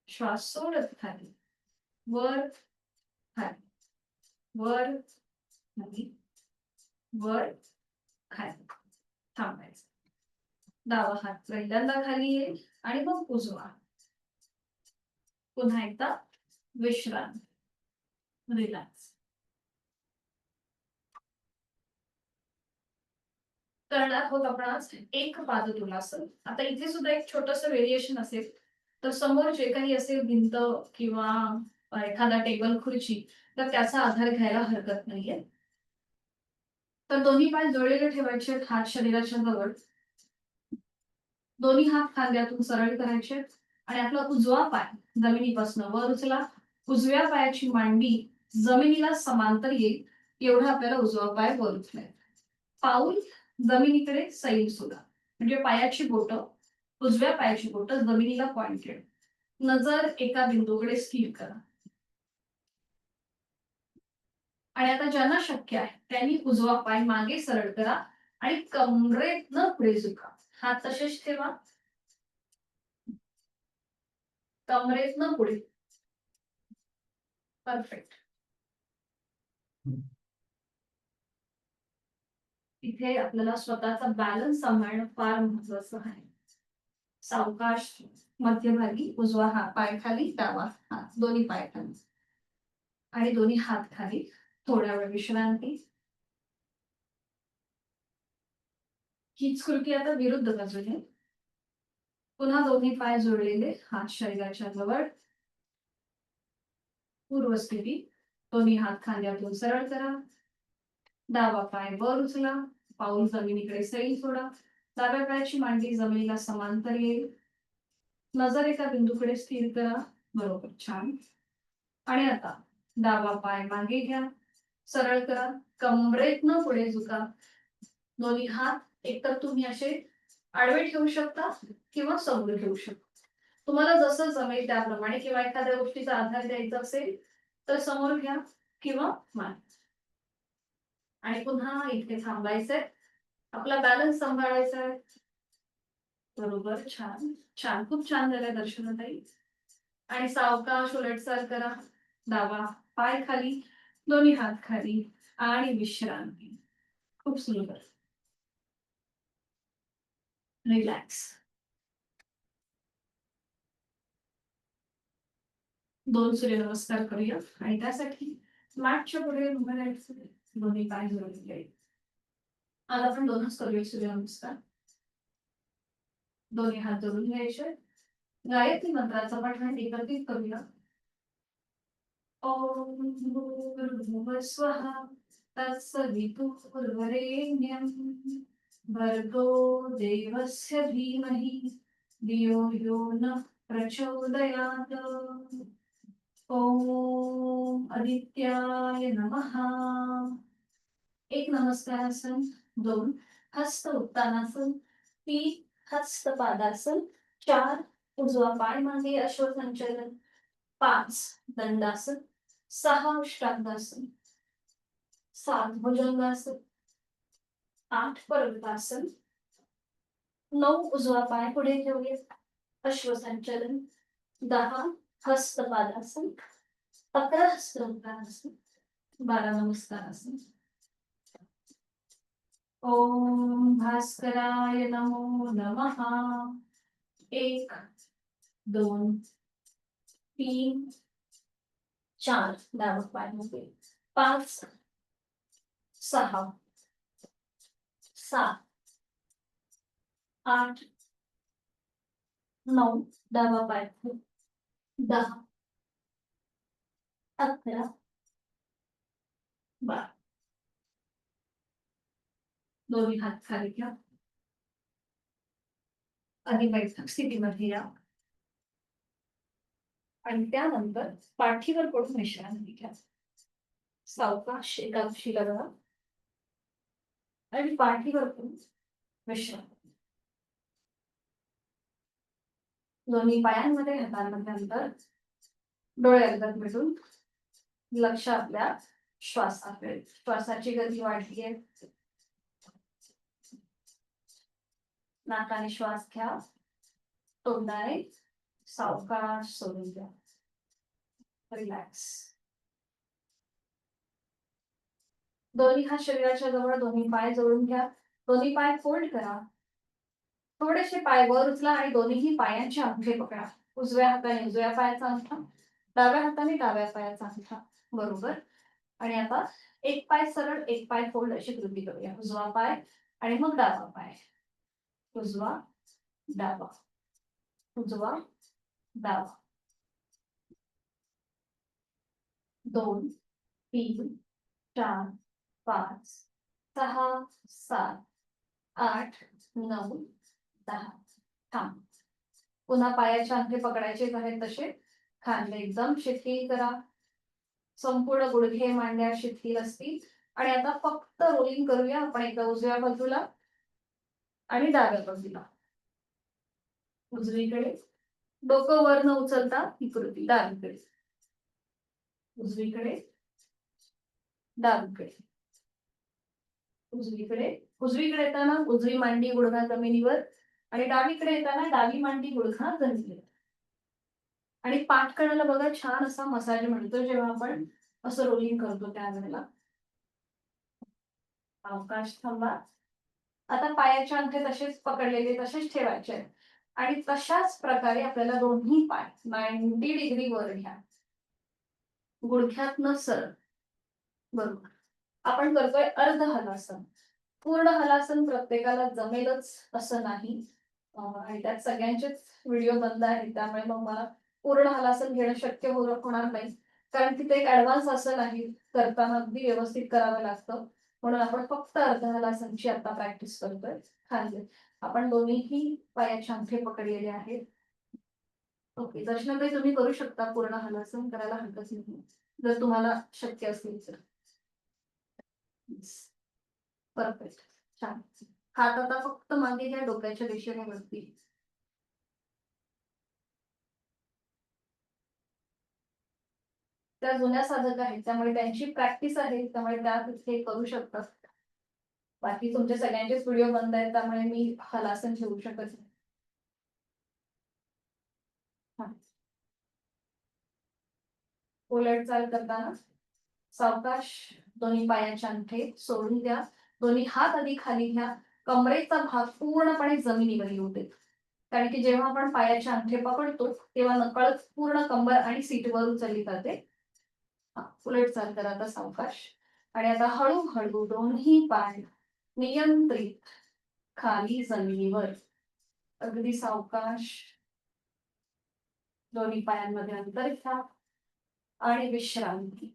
श्वास सोडत खाली. वर. खाली, वर खाली, वर खाली. थांबायचं. डावा हात पहिल्यांदा खाली येईल आणि मग उजवा. पुन्हा एकदा विश्रांती, रिलॅक्स. करणार आहोत आपण आज एक पादतुलासन. आता इथे सुद्धा एक छोटंसं व्हेरिएशन असेल. तर समोर जे काही असेल भिंत किंवा एखादा टेबल खुर्ची, तर त्याचा आधार घ्यायला हरकत नाहीये. तर दोन्ही पाय जोडलेले ठेवायचे, हात शरीराच्या जवळ. दोन्ही हात खांद्यातून सरळ करायचे आणि आपला उजवा पाय जमिनीपासून वर उचला. उजव्या पायाची मांडी जमिनीला समांतर येईल एवढा आपल्याला उजवा पाय वर उचलायचा. पाऊल जमिनीकडे सैल सुद्धा, म्हणजे पायाची बोटं, उजव्या पायाची बोटं जमिनीला पॉइंटेड. नजर एका बिंदूकडे स्थिर करा. आणि आता ज्यांना शक्य आहे त्यांनी उजवा पाय मागे सरळ करा आणि कमरेतनं पुढे झुका. हात तसेच ठेवा, कमरेतनं पुढे. परफेक्ट. इथे आपल्याला स्वतःचा बॅलन्स सांभाळणं फार महत्वाचं आहे. सावकाश मध्यभागी उजवा हात पाय खाली, डावा हात दोन्ही पाय खाली आणि दोन्ही हात खाली. थोड्या वेळ विश्रांती. हीच कृती आता विरुद्ध बाजूने. पुन्हा दोन्ही पाय जोडलेले, हात शरीराच्या जवळ, पूर्व स्थिती. दोन्ही हात खांद्यातून सरळ करा. डावा पाय वर उचला, पाऊल जमिनीकडे सैल सोडा. डाव्या पायाची मांडी जमिनीला समांतर येईल. नजर एका बिंदूकडे स्थिर करा. बरोबर, छान. आणि आता डावा पाय मागे घ्या, सरळ करा, कमरेतनं पुढे झुका. दोन्ही हात एकतर तुम्ही असे आडवे ठेवू शकता किंवा समोर ठेवू शकता, तुम्हाला जसं जमेल त्याप्रमाणे. किंवा एखाद्या गोष्टीचा आधार द्यायचा असेल तर समोर घ्या किंवा मान. आणि पुन्हा इथे थांबायचंय, आपला बॅलन्स सांभाळायचा आहे. बरोबर, छान छान, खूप छान झालंय दर्शनाताई. आणि सावकाश उलटसाल करा. डावा पाय खाली, दोन्ही हात खाली आणि विश्रांती. खूप सुंदर. रिलॅक्स. दोन सूर्यनमस्कार करूया आणि त्यासाठी मॅटच्या पुढे उभं राहायचं, दोन्ही पाय जोडले. आज आपण दोनच करूया सूर्यनमस्कार. दोन्ही हात जोडून घ्यायचे. गायत्री मंत्राचा पाठ एकत्रित करूया. ओम भूर्भुवः स्वः तत्सवितुर्वरेण्यं भर्गो देवस्य धीमहि धियो यो नः प्रचोदयात्. ओम आदित्याय नमः. एक नमस्कारासन, दोन हस्त उत्तानासन, तीन हस्त पादासन, चार उजवा पाय मागे अश्वसंचलन, पाच दंडासन, सहा अष्टांगासन, सात भुजंगासन, आठ पर्वतासन, नऊ उजवा पाय पुढे ठेवूया अश्वसंचलन, 10 हस्तपादासन, 11 हस्त उत्तानासन, 12 नमस्कारासन. ओम भास्कराय नमो नमः. 1 2 3 4 डावा पाय मध्ये, 5 6 7 8 9 डावा पाय, 10 11 12. दोन्ही हात खाली घ्या आणि बैठक स्थितीमध्ये या. आणि त्यानंतर पाठीवर पडून विश्रांती घ्या. सावकाश एका दिशेला बघा आणि पाठीवर पडून विश्रांती. दोन्ही पायांमध्ये हातांमध्ये अंतर, डोळे अलगद मिटून लक्ष आपल्या श्वासाकडे. श्वासाची गती वाढली आहे. नाकाने श्वास घ्या, तोंडाने सावकाश सोडून द्या. रिलॅक्स. दोन्ही हात शरीराच्या जवळ, दोन्ही पाय जोडून घ्या, दोन्ही पाय फोल्ड करा. थोडेसे पाय वर उचला आणि दोन्ही पायांचे अंगठे पकडा. उजव्या हाताने उजव्या पायाचा अंगठा, डाव्या हाताने डाव्या पायाचा अंगठा. बरोबर. आणि आता एक पाय सरळ, एक पाय फोल्ड अशी कृती करूया. उजवा पाय आणि मग डावा पाय. उजवा, डावा, उजवा, डावा. 2, 3, 4, 5, 6, 7, 8, 9, 10. थांब. पुन्हा पायाचे अंगठे पकडायचे आहेत तसे. खांदे एकदम शिथिल करा. संपूर्ण गुडघे मांड्या शिथिल असतील. आणि आता फक्त रोलिंग करूया आपण. एकदा उजव्या बाजूला आणि डाव्या बाजूला. उजवीकडे, डोकं वर न उचलता ही कृती. डावीकडे, उजवीकडे, डावीकडे, उजवीकडे. उजवीकडे येताना उजवी मांडी गुडघा जमिनीवर आणि डावीकडे येताना डावी मांडी गुडघा जमिनीवर. आणि पाठकणाला बघा छान असा मसाज मिळतो जेव्हा आपण असं रोलिंग करतो त्यावेळेला. अवकाश थांबा. आता पायाचे अंगठे तसेच पकडलेले तसेच ठेवायचे आणि तशाच प्रकारे आपल्याला दोन्ही पाय 90 डिग्री वर घ्या. गुडघ्यातनं सरळ. बरोबर. आपण करतोय अर्ध हलासन. पूर्ण हलासन प्रत्येकाला जमेलच असं नाही. आणि त्यात सगळ्यांचेच व्हिडिओ बंद आहेत त्यामुळे मग मला पूर्ण हलासन घेणं शक्य होणार नाही. कारण तिथे एक ऍडव्हान्स आसन आहे, करताना अगदी व्यवस्थित करावं लागतं. म्हणून आपण फक्त अर्ध हलासनची आता प्रॅक्टिस करतोय. खाली आपण दोन्हीही पायाचे अंगठे पकडलेले आहेत. ओके. दर्शनाताई तुम्ही करू शकता पूर्ण हलासन, करायला हरकत नाही जर तुम्हाला शक्य असेल तर. परफेक्ट. छान. हात आता फक्त मागे घ्या, डोक्याच्या दिशेने वरती. त्या जुन्या साधक आहेत त्यामुळे त्यांची प्रॅक्टिस आहे, त्यामुळे त्या हे करू शकतात. बाकी तुमचे सगळ्यांचेच व्हिडिओ बंद आहेत त्यामुळे मी हलासन घेऊ शकत नाही. उलट चाल करताना सावकाश दोन्ही पायाचे अंगठे सोडून द्या. दोन्ही हात आधी खाली घ्या. कमरेचा भाग पूर्णपणे जमिनीवर येऊ देत. कारण की जेव्हा आपण पायाचे अंगठे पकडतो तेव्हा नकळत पूर्ण कंबर आणि सीट वर उचलली जाते. उलट चाल करा आता सावकाश. आणि आता हळूहळू दोन्ही पाय नियंत्रित खाली जमिनीवर. अगदी सावकाश दोन्ही पायांमध्ये अंतर घ्या आणि विश्रांती.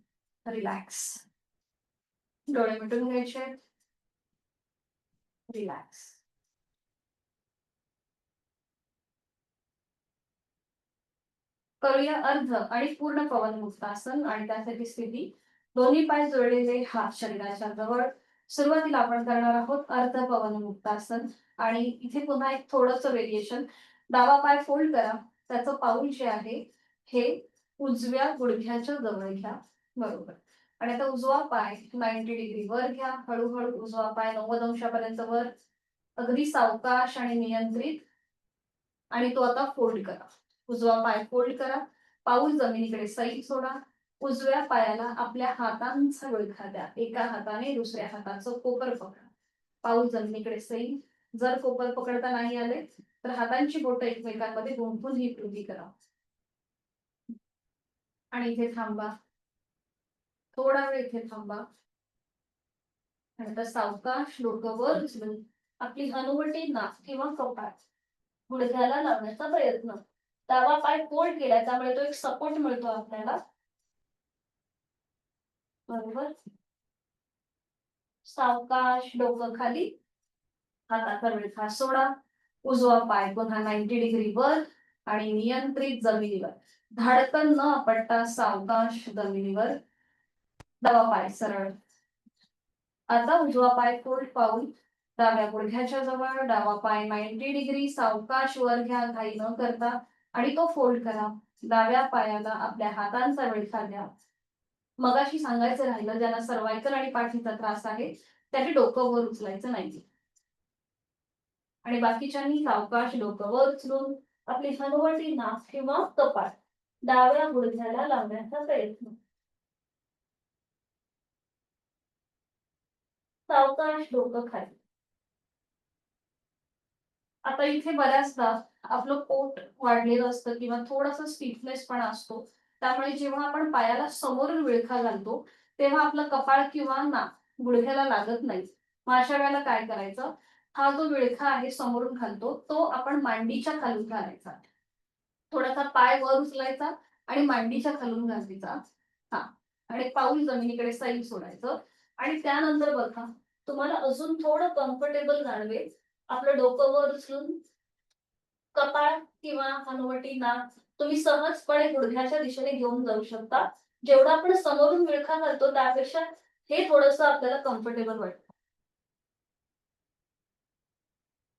रिलॅक्स. डोळे मिटून घ्यायचे. रिलॅक्स. करूया अर्ध आणि पूर्ण पवनमुक्तासन. आणि त्यासाठी स्थिती दोन्ही पाय जोडलेले, हात शरीराच्या जवळ. सुरुवातीला आपण करणार आहोत अर्ध पवनमुक्तासन. आणि इथे पुन्हा एक थोडंसं व्हेरिएशन. डावा पाय फोल्ड करा. त्याचं पाऊल जे आहे हे उजव्या गुडघ्याच्या जवळ घ्या. बरोबर. आणि आता उजवा पाय 90 डिग्री वर घ्या. हळूहळू उजवा पाय 90 अंशापर्यंत वर. अगदी सावकाश आणि नियंत्रित. आणि तो आता फोल्ड करा. उजवा पाय फोल्ड करा. पाऊल जमिनीकडे सैल सोडा. उजव्या पायाला आपल्या हातांचा विळखा द्या. एका हाताने दुसऱ्या हाताचं कोपर पकडा. पाऊल जमिनीकडे सैल. जर कोपर पकडता नाही आले तर हातांची बोटं एकमेकांमध्ये गुंफून ही कृती करा. आणि इथे थांबा. थोडा वेळ इथे थांबा. आणि आता सावकाश डोकं वर उचलून आपली हनुवटी, नाक किंवा कपाळ गुडघ्याला लावण्याचा प्रयत्न. डावा पाय फोल्ड केला त्यामुळे तो एक सपोर्ट मिळतो आपल्याला. बरोबर. सावकाश डोकं खाली, हाताचा विळखा सोडा. उजवा पाय पुन्हा 90 डिग्री वर आणि नियंत्रित जमिनीवर. धाडकन न आपटता सावकाश जमिनीवर. डावा पाय सरळ. आता उजवा पाय फोल्ड पाऊल डाव्या गुडघ्याच्या जवळ. डावा पाय 90 डिग्री सावकाश वर घ्या घाई न करता आणि तो फोल्ड करा. डाव्या पायाला आपल्या हातांचा विळखा द्या. मगाशी सांगायचं राहिलं, ज्यांना सर्वायकल आणि पाठीचा त्रास आहे त्यांनी डोकं वर उचलायचं नाही. आणि बाकीच्यांनी सावकाश डोकं वर उचलून आपली हनुवटी, नाक किंवा कपाळ डाव्या गुडघ्याला लावण्याचा प्रयत्न. सावकाश डोकं खाली. आता इथे बऱ्याचदा आपलं पोट वाढलेलं असतं किंवा थोडासा स्टिफनेस पण असतो. त्यामुळे जेव्हा आपण पायाला समोरून विळखा घालतो, तेव्हा आपलं कपाळ किंवा नाक गुडघ्याला लागत नाही. मग अशा वेळेला काय करायचं? हा जो विळखा आहे समोरून घालतो, तो आपण मांडीच्या खालून घालायचा. थोडासा पाय वर उचलायचा आणि मांडीच्या खालून घालायचा. हा. आणि पाऊल जमिनीकडे सैल सोडायचं. आणि त्यानंतर बघा, तुम्हाला अजून थोडं कम्फर्टेबल जाणवेल. आपलं डोकं वर उचलून कपाळ किंवा हनुवटी नाक तुम्ही सहजपणे गुडघ्याच्या दिशेने घेऊन जाऊ शकता. जेवढा आपण समोरून विळखा घालतो त्यापेक्षा हे थोडंसं आपल्याला कम्फर्टेबल वाटतं.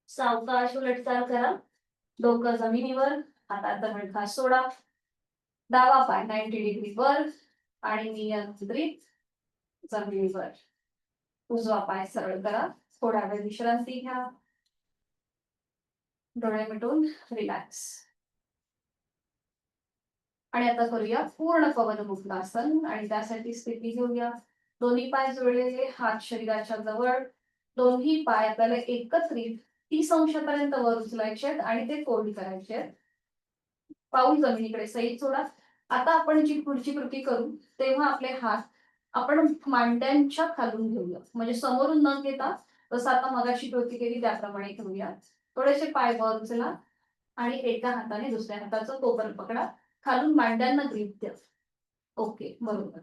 सावकाश उलटचाल करा. डोकं जमिनीवर, हाताचा विळखा सोडा. डावा पाय 90 डिग्री वर आणि नियंत्रित जमिनीवर. उजवा पाय सरळ करा. थोडा वेळ विश्रांती घ्या. डोळे मिटून रिलॅक्स. आणि आता करूया पूर्ण पवनमुक्तासन. आणि त्यासाठी स्थिती घेऊया. दोन्ही पाय जोडलेले, हात शरीराच्या जवळ. दोन्ही पाय आपल्याला एकत्रित 30 अंशापर्यंत वर उचलायचे आहेत आणि ते फोल्ड करायचे आहेत. पाऊल जमिनीकडे सैल सोडा. आता आपण जी पुढची कृती करू तेव्हा आपले हात आपण मांड्यांच्या खालून घेऊया. म्हणजे समोरून न घेता जसं आता मगाशी कृती केली त्याप्रमाणे घेऊया. थोडेसे पाय वर उचला आणि एका हाताने दुसऱ्या हाताचं कोपर पकडा. खालून मांड्यांना ग्रीप द्या. ओके, बरोबर.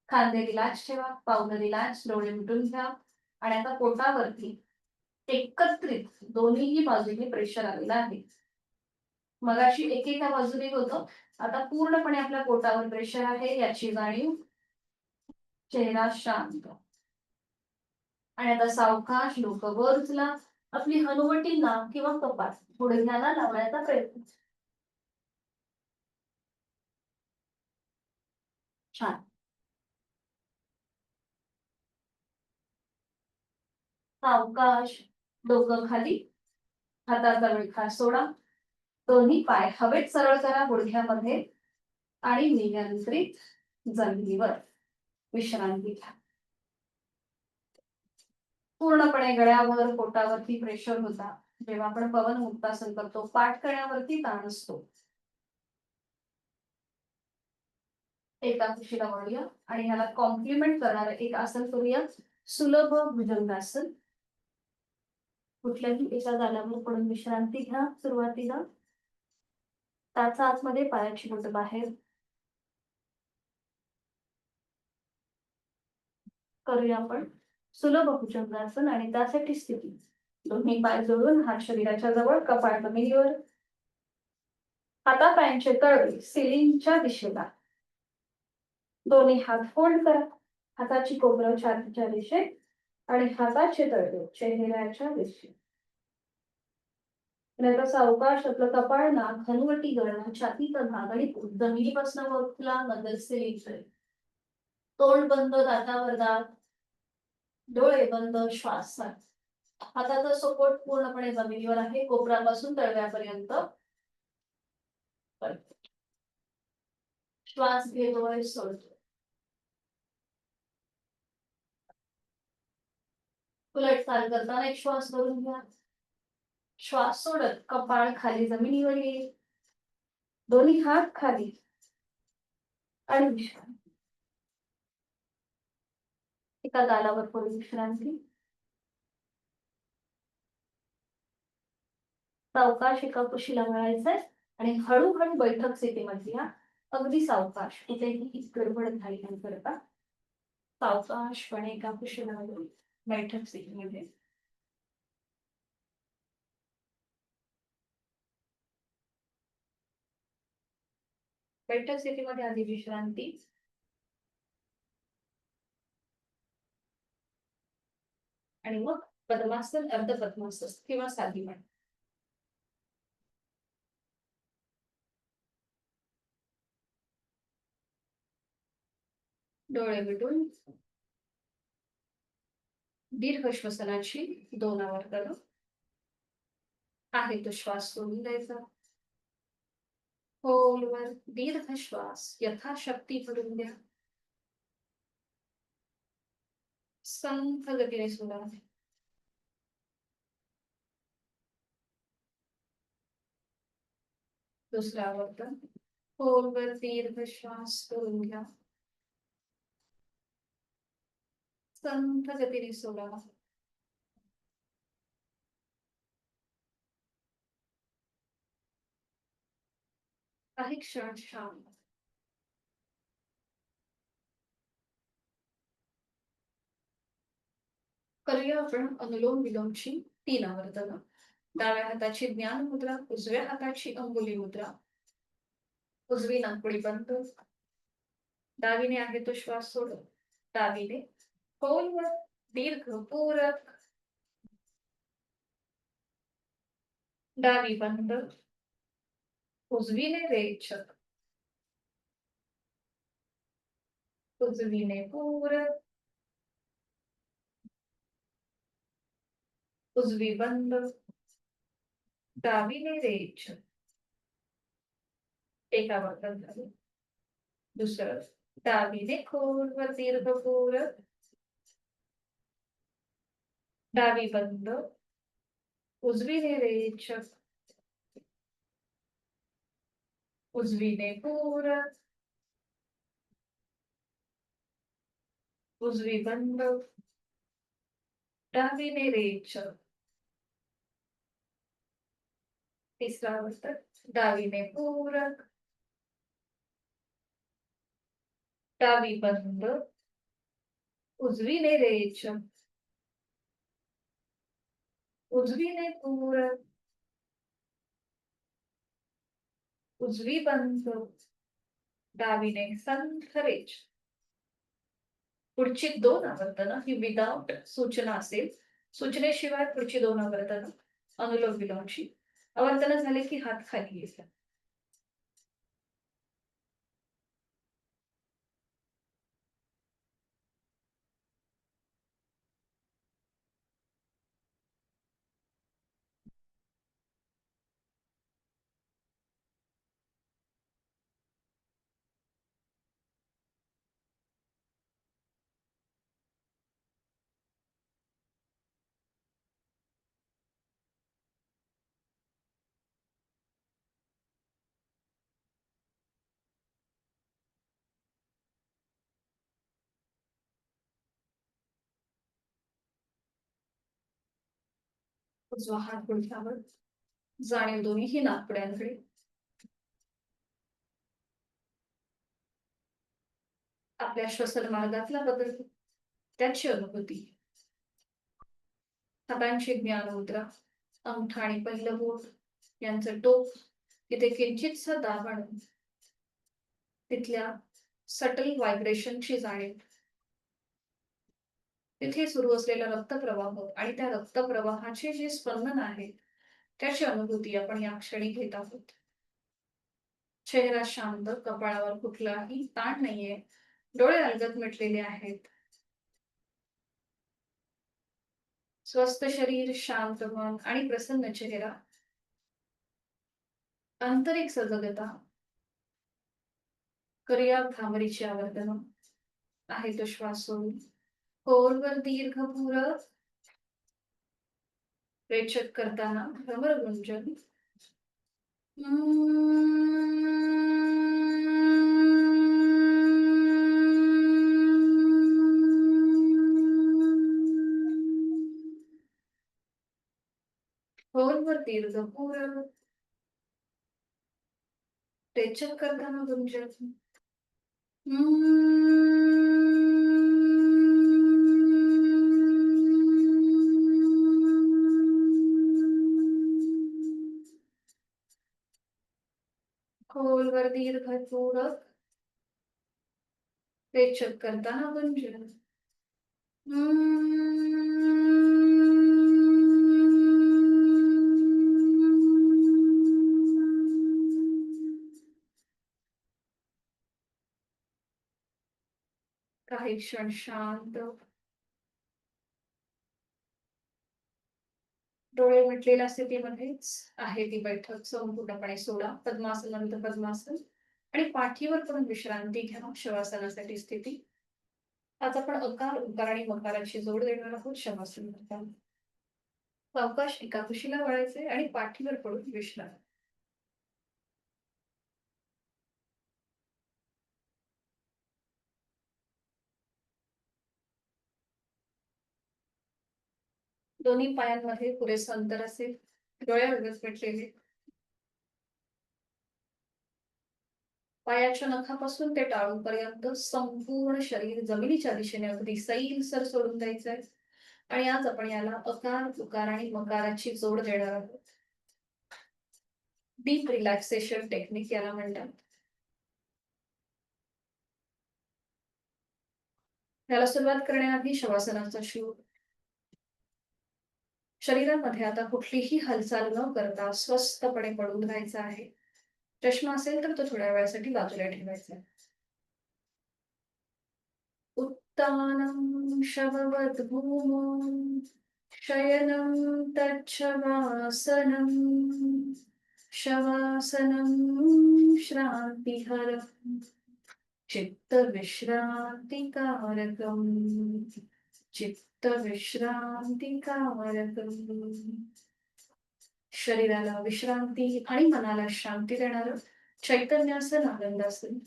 खांदे रिलॅक्स ठेवा, पावलं रिलॅक्स, डोळे मिटून घ्या. आणि आता पोटावरती एकत्रित दोन्हीही बाजूने प्रेशर आलेलं आहे. मगाशी एकेका बाजूने होतं, आता पूर्णपणे आपल्या पोटावर प्रेशर आहे याची जाणीव. चेहरा शांत. आणि आता सावकाश डोकं वर उचला. आपली हनुवटी नाक किंवा कपाळ गुडघ्याला लावण्याचा प्रयत्न. छान. सावकाश डोकं खाली, हाताचा विळखा सोडा. दोन्ही पाय हवेत सरळ करा गुडघ्यामध्ये आणि नियंत्रित जमिनीवर विश्रांती घ्या. पूर्णपणे गळ्यावर पोटावरती प्रेशर होता. जेव्हा आपण पवन मुक्तासन करतो पाठकण्यावरती ताण असतो. एका कुशीला वळूया आणि ह्याला कॉम्प्लिमेंट करणारं एक आसन करूया. सुलभ भुजंगासन. कुठल्याही एका जाण्यावर पडून विश्रांती घ्या. सुरुवातीला टाचा आतमध्ये, पायाची बोटं बाहेर. करूया आपण सुलभ भुजंगासन. आणि त्यासाठी स्थिती दोन्ही पाय जोडून, हात शरीराच्या जवळ, कपाळ जमिनीवर. हातापायांचे तळवे सिलिंगच्या दिशेला. दोन्ही हात फोल्ड करा. हाताची कोपरं छातीच्या दिशेत आणि हाताचे तळवे चेहऱ्याच्या दिशेत. नंतर सावकाश आपलं कपाळ, नाक, हनुवटी, गळा, छातीचा भाग आणि जमिनीपासून वरला नजर सिलिंग. तोंड बंद, दातावर दात, डोळे बंद, श्वास. हाताचा सपोर्ट पूर्णपणे जमिनीवर आहे, कोपरापासून तळव्यापर्यंत. श्वास घेतोय, सोडतोय. उलट चाल करताना एक श्वास भरून घ्या. श्वास सोडत कपाळ खाली जमिनीवर येईल. दोन्ही हात खाली आणि विश्रांती. एका गालावर पडून विश्रांती. सावकाश एका कुशीला वळायचंय आणि हळूहळू बैठक स्थितीमध्ये या. अगदी सावकाश, कुठेही गडबड घाई न करता सावकाशपणे एका कुशीला वळून बैठक स्थितीमध्ये. बैठक स्थितीमध्ये आधी विश्रांती. आणि मग पद्मासन, अर्ध पद्मासन किंवा साधी मान. डोळे मिटून दीर्घ श्वसनाची 2 आवर्तन. आहे तो श्वास सोडून द्यायचा. खोलवर दीर्घ श्वास यथाशक्ती भरून द्या. संथ गतीने सोडा. दुसरं आवर्तन. खोलवर दीर्घ श्वास करून घ्या. संथ गतीने सोडा. काही क्षण शांत. करूया आपण अनुलोम विलोमची 3 आवर्तन. डाव्या हाताची ज्ञान मुद्रा, उजव्या हाताची अंगुली मुद्रा. उजवी नाकपुडी बंद. डावीने आहे तो श्वास सोड. डावीने खोलवर दीर्घ पूरक. डावी बंद. उजवीने रेचक. उजवीने पूरक. उजवी बंद. डावीने रेचक. एक आवर्तन झालं. दुसरं. डावीने खोलवर दीर्घ पूरक. डावी बंद. उजवीने रेचक. उजवीने पूरक. उजवी बंद. डावीने रेचक. तिसरा आवर्तन. डावीने पूरक. डावी बंद. उजवीने रेचक. उजवीने पूरक. उजवी बंद. डावीने संथ रेचक. पुढची 2 आवर्तन ही विदाउट सूचना असेल. सूचनेशिवाय पुढची 2 आवर्तन अनुलोम विलोमची. आवर्तन झाले की हात खाली येतात. उजवा हात गुडघ्यावर. जाणीव दोन्हीही नाकपुड्यांकडे. आपल्या श्वसन मार्गातला बदल, त्याची अनुभूती. हातांची ज्ञान मुद्रा. अंगठा आणि पहिलं बोट यांचं टोक तिथे किंचितसा दाब आणून तिथल्या सटल व्हायब्रेशनची जाणीव. तिथे सुरू असलेला रक्तप्रवाह आणि त्या रक्तप्रवाहाचे जे स्पंदन आहे त्याची अनुभूती आपण या क्षणी घेत आहोत. चेहरा शांत, कपाळावर कुठलाही ताण नाहीये. डोळे अलगद मिटलेले आहेत. स्वस्थ शरीर, शांत मन आणि प्रसन्न चेहरा. आंतरिक सजगता. करूया भ्रामरीची आवर्तन. आहे तो श्वास सोडून खोलवर दीर्घ पूरक. रेचक करताना भ्रमर गुंजन. खोलवर दीर्घ पूरक. रेचक करताना गुंजन. खोलवर दीर्घ पूरक. रेचक करताना गुंजन. काही क्षण शांत. डोळे मिटलेल्या स्थितीमध्येच आहे ती बैठक संपूर्णपणे सोडा. पद्मासन नंतर पद्मासन आणि पाठीवर पण विश्रांती घ्या. शवासनासाठी स्थिती. आज आपण अकार, उकार आणि मकाराची जोड देणार आहोत शवासन करताना. सावकाश एका कुशीला वळायचे आणि पाठीवर पडून विश्रांती. दोन्ही पायांमध्ये पुरेसं अंतर असेल, डोळे अलगद मिटलेले, पायाच्या नखापासून ते टाळूपर्यंत संपूर्ण शरीर जमिनीच्या दिशेने अगदी सैलसर सोडून द्यायचंय. आणि आज आपण याला अकार, उकार आणि मकाराची जोड देणार आहोत. डीप रिलॅक्सेशन टेक्निक याला म्हणतात. याला सुरुवात करण्याआधी शवासनाचा शूर. शरीरामध्ये आता कुठलीही हालचाल न करता स्वस्थपणे पडून राहायचं आहे. चष्मा असेल तर तो थोड्या वेळासाठी बाजूला ठेवायचा. उत्तानं शववद्भूमो शयनं तच्छवासनं शवासनं श्रान्तिहरं चित्तविश्रान्तिकारकम् चित्तविश्रान्तिकारकम्. शरीराला विश्रांती आणि मनाला शांती देणारं चैतन्यासन, आनंदासन.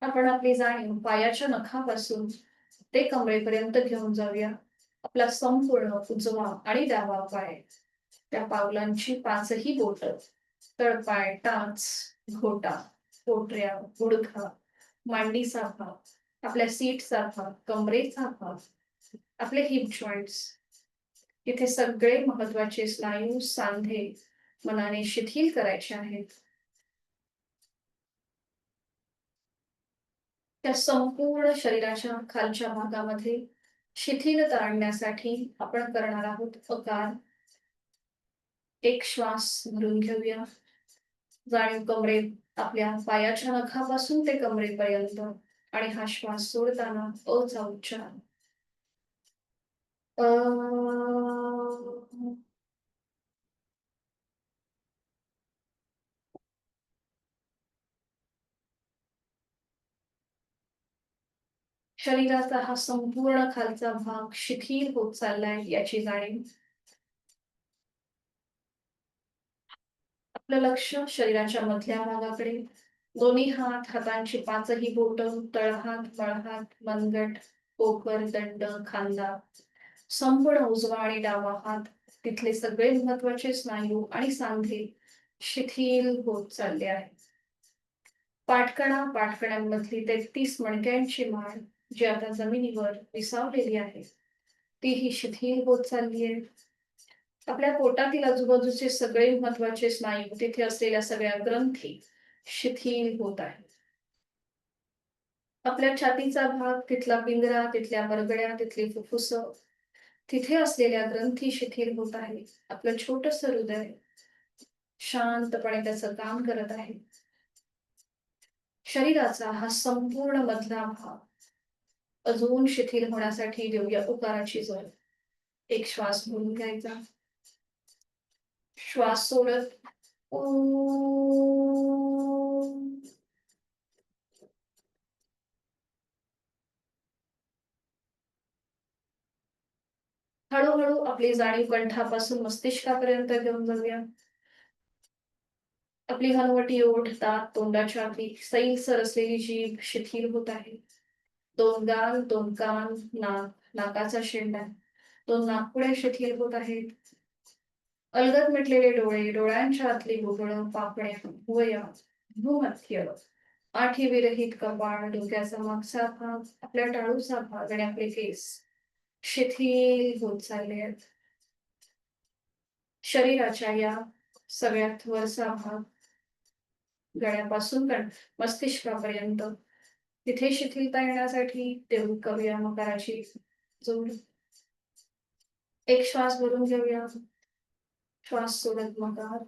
आपण आपली जाणीव पायाच्या नखापासून ते कमरेपर्यंत घेऊन जाऊया. आपला संपूर्ण उजवा आणि डावा पाय, त्या पावलांची पाचही बोट, तळपाय, टाच, घोटा, पोटऱ्या, गुडघा, मांडीचा भाग, आपल्या सीटचा भाग, कमरेचा भाग, आपले हिप जॉईंट्स, इथे सगळे महत्वाचे स्नायू, सांधे मनाने शिथिल करायचे आहेत. त्या संपूर्ण शरीराच्या खालच्या भागामध्ये शिथिलता आणण्यासाठी आपण करणार आहोत अकार. एक श्वास भरून घेऊया. जाणीव कमरेत, आपल्या पायाच्या नखापासून ते कमरेपर्यंत. आणि हा श्वास सोडताना अचा उच्चार. अ. शरीराचा हा संपूर्ण खालचा भाग शिथिल होत चाललाय याची जाणीव. आपलं लक्ष शरीराच्या मधल्या भागाकडे. दोन्ही हात, हातांची पाचही बोट, तळहात, मळहात, मनगट, पोकर, दंड, खांदा, संपूर्ण उजवा आणि डावा हात, तिथले सगळे महत्वाचे स्नायू आणि सांधे शिथिल होत चालले आहेत. पाठकणा, पाठकणांमधली 33 मणक्यांची माळ जी आता जमिनीवर विसावलेली आहे, तीही शिथिल होत चालली आहे. आपल्या पोटातील आजूबाजूचे सगळे महत्वाचे स्नायू, तिथे असलेल्या सगळ्या ग्रंथी शिथिल होत आहेत. आपल्या छातीचा भाग, तिथला पिंगरा, तिथल्या मरगड्या, तिथली फुफ्फुस, तिथे असलेल्या ग्रंथी शिथिल होत आहे. आपलं छोटस हृदय शांतपणे त्याचं काम करत आहे. शरीराचा हा संपूर्ण मधला भाग अजून शिथिल होण्यासाठी देऊया उकाराची जोड. एक श्वास भरून घ्यायचा. श्वास सोडत हळूहळू आपली जाणीव कंठापासून मस्तिष्कापर्यंत घेऊन जाऊया. आपली हनुवटी, ओठ, दात, तोंडाच्या आतली सैलसर असलेली जीभ शिथिल होत आहे. दोन गाल, दोन कान, नाक, नाकाचा शेंडा, दोन नाकपुड्या शिथिल होत आहेत. अलगद मिटलेले डोळे, डोळ्यांच्या आतली बुबुळं, पापण्या, भुवया, भूमध्य, आठी विरहित कपाळ, डोक्याचा मागचा भाग, आपल्या टाळूचा भाग आणि आपले केस शिथिल होत चालले आहेत. शरीराच्या या सगळ्यात वरचा भाग, गळ्यापासून मस्तिष्कापर्यंत, तिथे शिथिलता येण्यासाठी देऊ करूया मकाराची जोड. एक श्वास भरून घेऊया. श्वास सोडत मकार.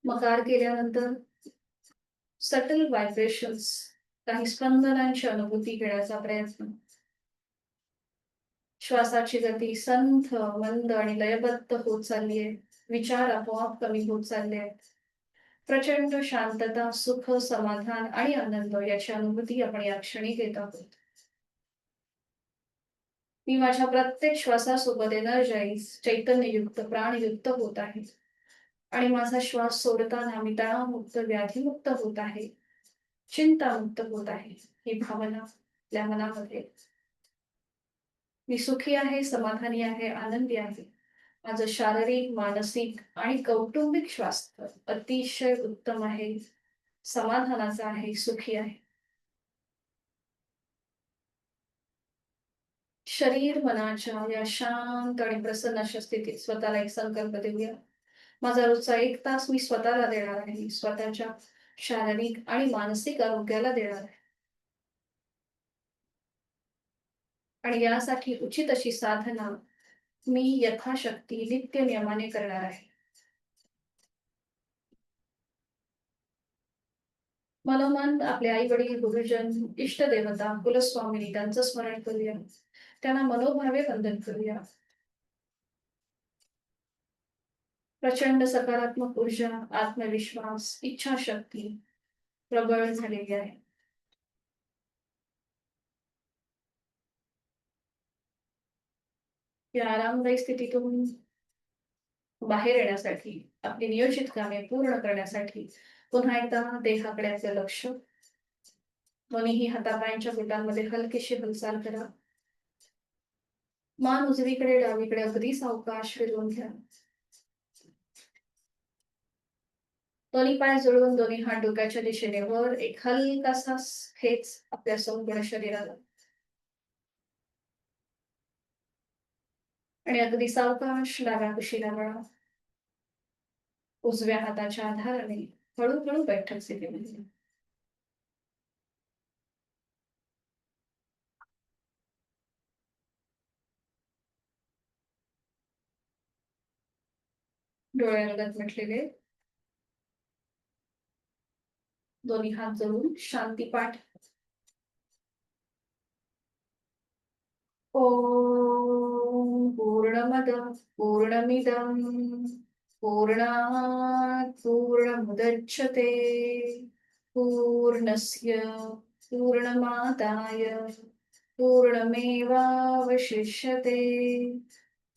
मकार केल्यानंतर सटल व्हायब्रेशन्स, काही स्पंदनांची अनुभूती घेण्याचा प्रयत्न. श्वासाची गती संथ, मंद आणि लयबद्ध होत चालली आहे. विचार आपोआप कमी होत चालले आहेत. प्रचंड शांतता, सुख, समाधान आणि आनंद याची अनुभूती आपण या क्षणी घेत आहोत. मी माझ्या प्रत्येक श्वासासोबत एनर्जाइज, चैतन्ययुक्त, प्राणयुक्त होत आहे. आणि माझा श्वास सोडताना मी तणावमुक्त, व्याधीमुक्त होत आहे. चिंतामुक्त होत आहे. ही भावना आपल्या मनामध्ये. मी सुखी आहे, समाधानी आहे, आनंदी आहे. माझं शारीरिक, मानसिक आणि कौटुंबिक स्वास्थ्य अतिशय उत्तम आहे, समाधानाचं आहे, सुखी आहे. शरीर मनाच्या या शांत आणि प्रसन्न अशा स्थितीत स्वतःला एक संकल्प देऊया. माझा रोजचा 1 तास मी स्वतःला देणार आहे. स्वतःच्या शारीरिक आणि मानसिक आरोग्याला देणार आहे. आणि यासाठी उचित अशी साधना मी यथाशक्ती नित्य नियमाने करणार आहे. मनोमन आपले आई वडील, गुरुजन, इष्टदेवता, कुलस्वामिनी त्यांचं स्मरण करूया. त्यांना मनोभावे वंदन करूया. प्रचंड सकारात्मक ऊर्जा, आत्मविश्वास, इच्छाशक्ती प्रबळ झालेली आहे. या आरामदायी स्थितीतून बाहेर येण्यासाठी, आपली नियोजित कामे पूर्ण करण्यासाठी पुन्हा एकदा देहाकडे आपलं लक्ष. दोन्हीही हातापायांच्या बोटांमध्ये हलकीशी हालचाल करा. मान उजवीकडे डावीकडे अगदी सावकाश फिरवून घ्या. दोन्ही पाय जुळवून दोन्ही हात डोक्याच्या दिशेने वर एक हलकासा खेच आपल्या संपूर्ण शरीराला. आणि अगदी सावकाश डाव्या कुशीला वळा. उजव्या हाताच्या आधाराने हळूहळू बैठक स्थितीमध्ये. डोळ्यांगत म्हटलेले दोन्ही हात जोडून शांती पाठ. ओम पूर्णमद पूर्णमिदं पूर्णात् पूर्णमुदच्यते पूर्णस्य पूर्णमादाय पूर्णमेवावशिष्यते.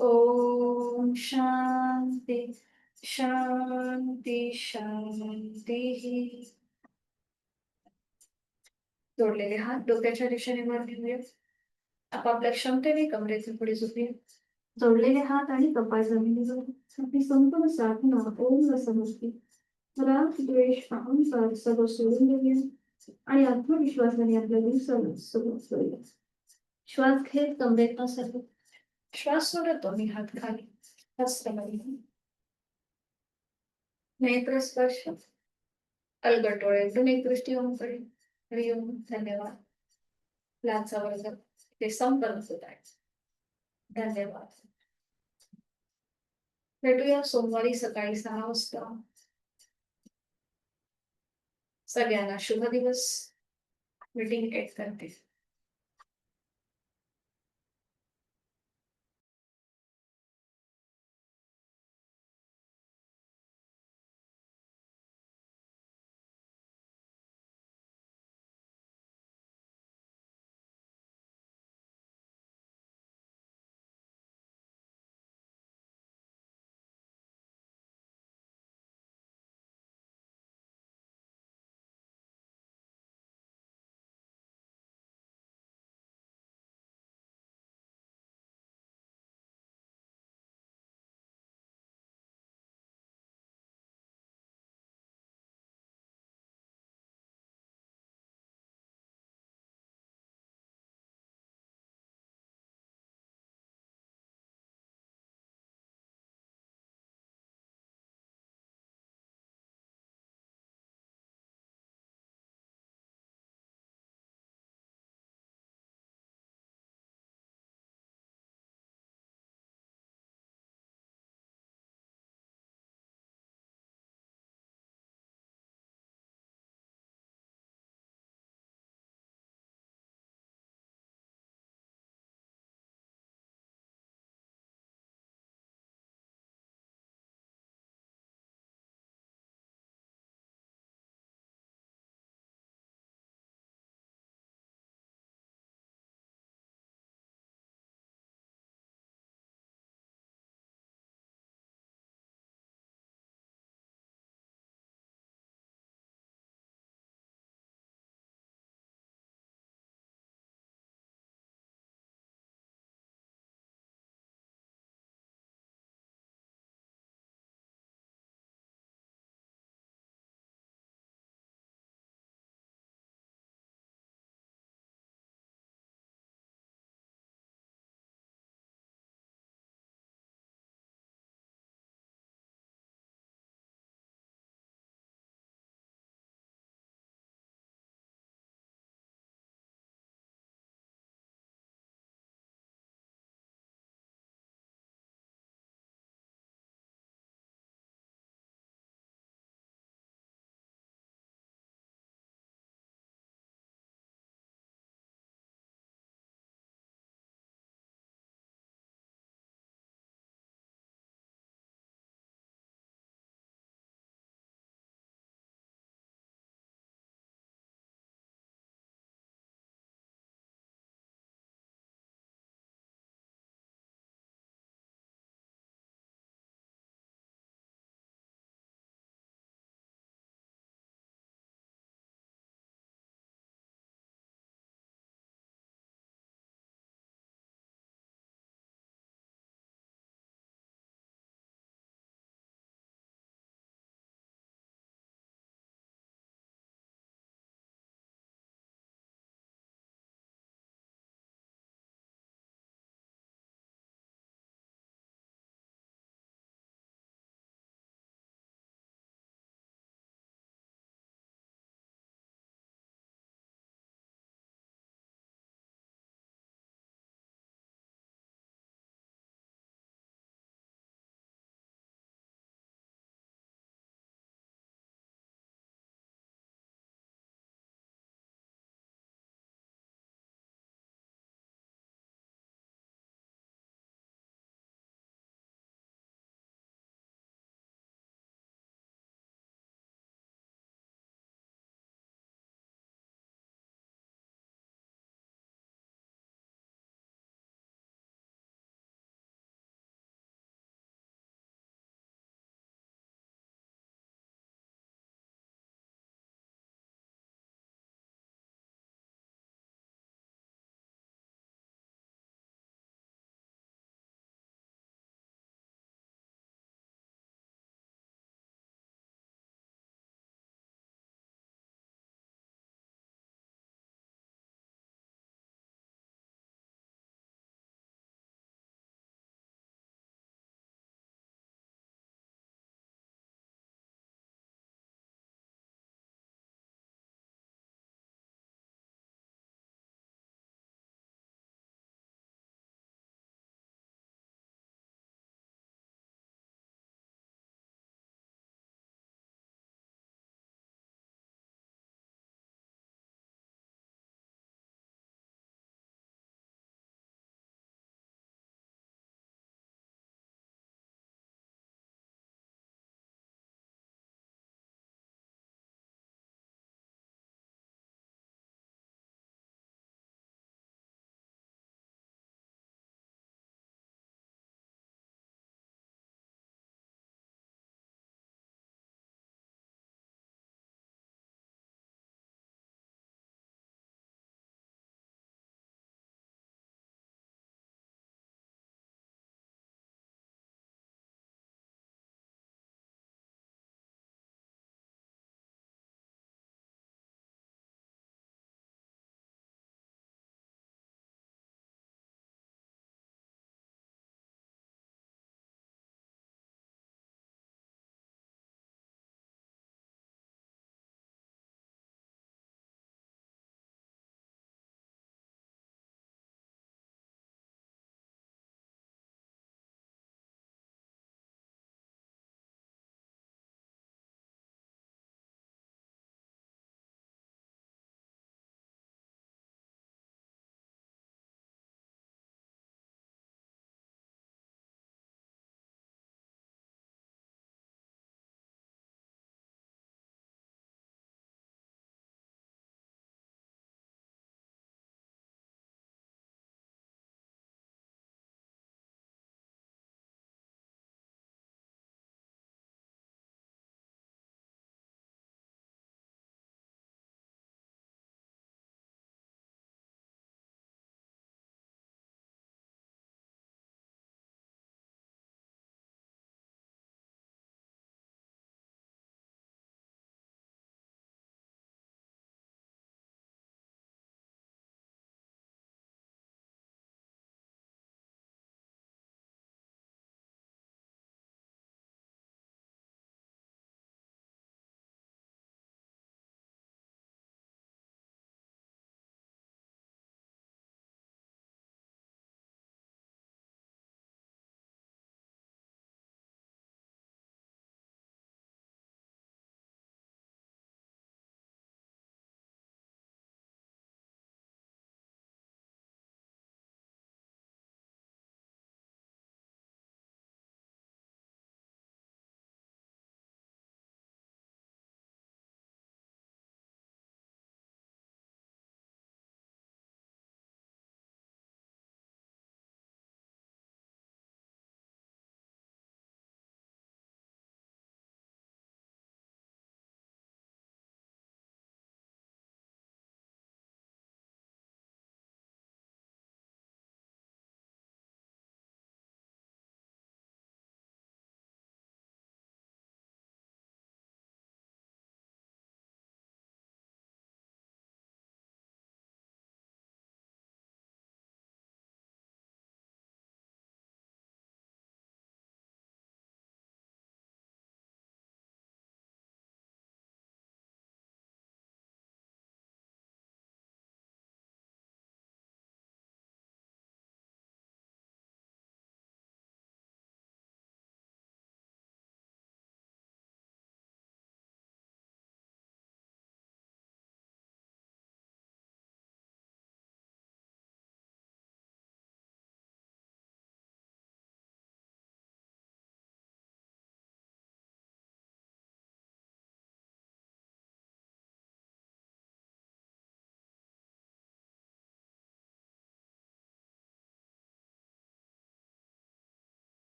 ओम शांती शांती शांती. जोडलेले हात डोक्याच्या दिशेने वर घेऊया. आपापल्या क्षमतेने कमरेचे पुढे झोपूया. जोडलेले हात आणि कपाळ जमिनीवर. आपली संपूर्ण साधना ओम समजते. राग, द्वेष, अहंकार सर्व सोडून देऊया आणि आत्मविश्वासाने आपल्या दिवसाला सुरुवात करूया. श्वास घेत कमरेत सर्व. श्वास सोडत दोन्ही हात खाली. हस्तमध्ये नेत्र स्पर्श. अलगट डोळे एकदम एक दृष्टी ओमकडे. हरिओम. धन्यवाद. लाचा वर्ग ते संपन्न होत आहे. धन्यवाद. भेटूया सोमवारी सकाळी 6 वाजता. सगळ्यांना शुभ दिवस. मीटिंग एंड करते.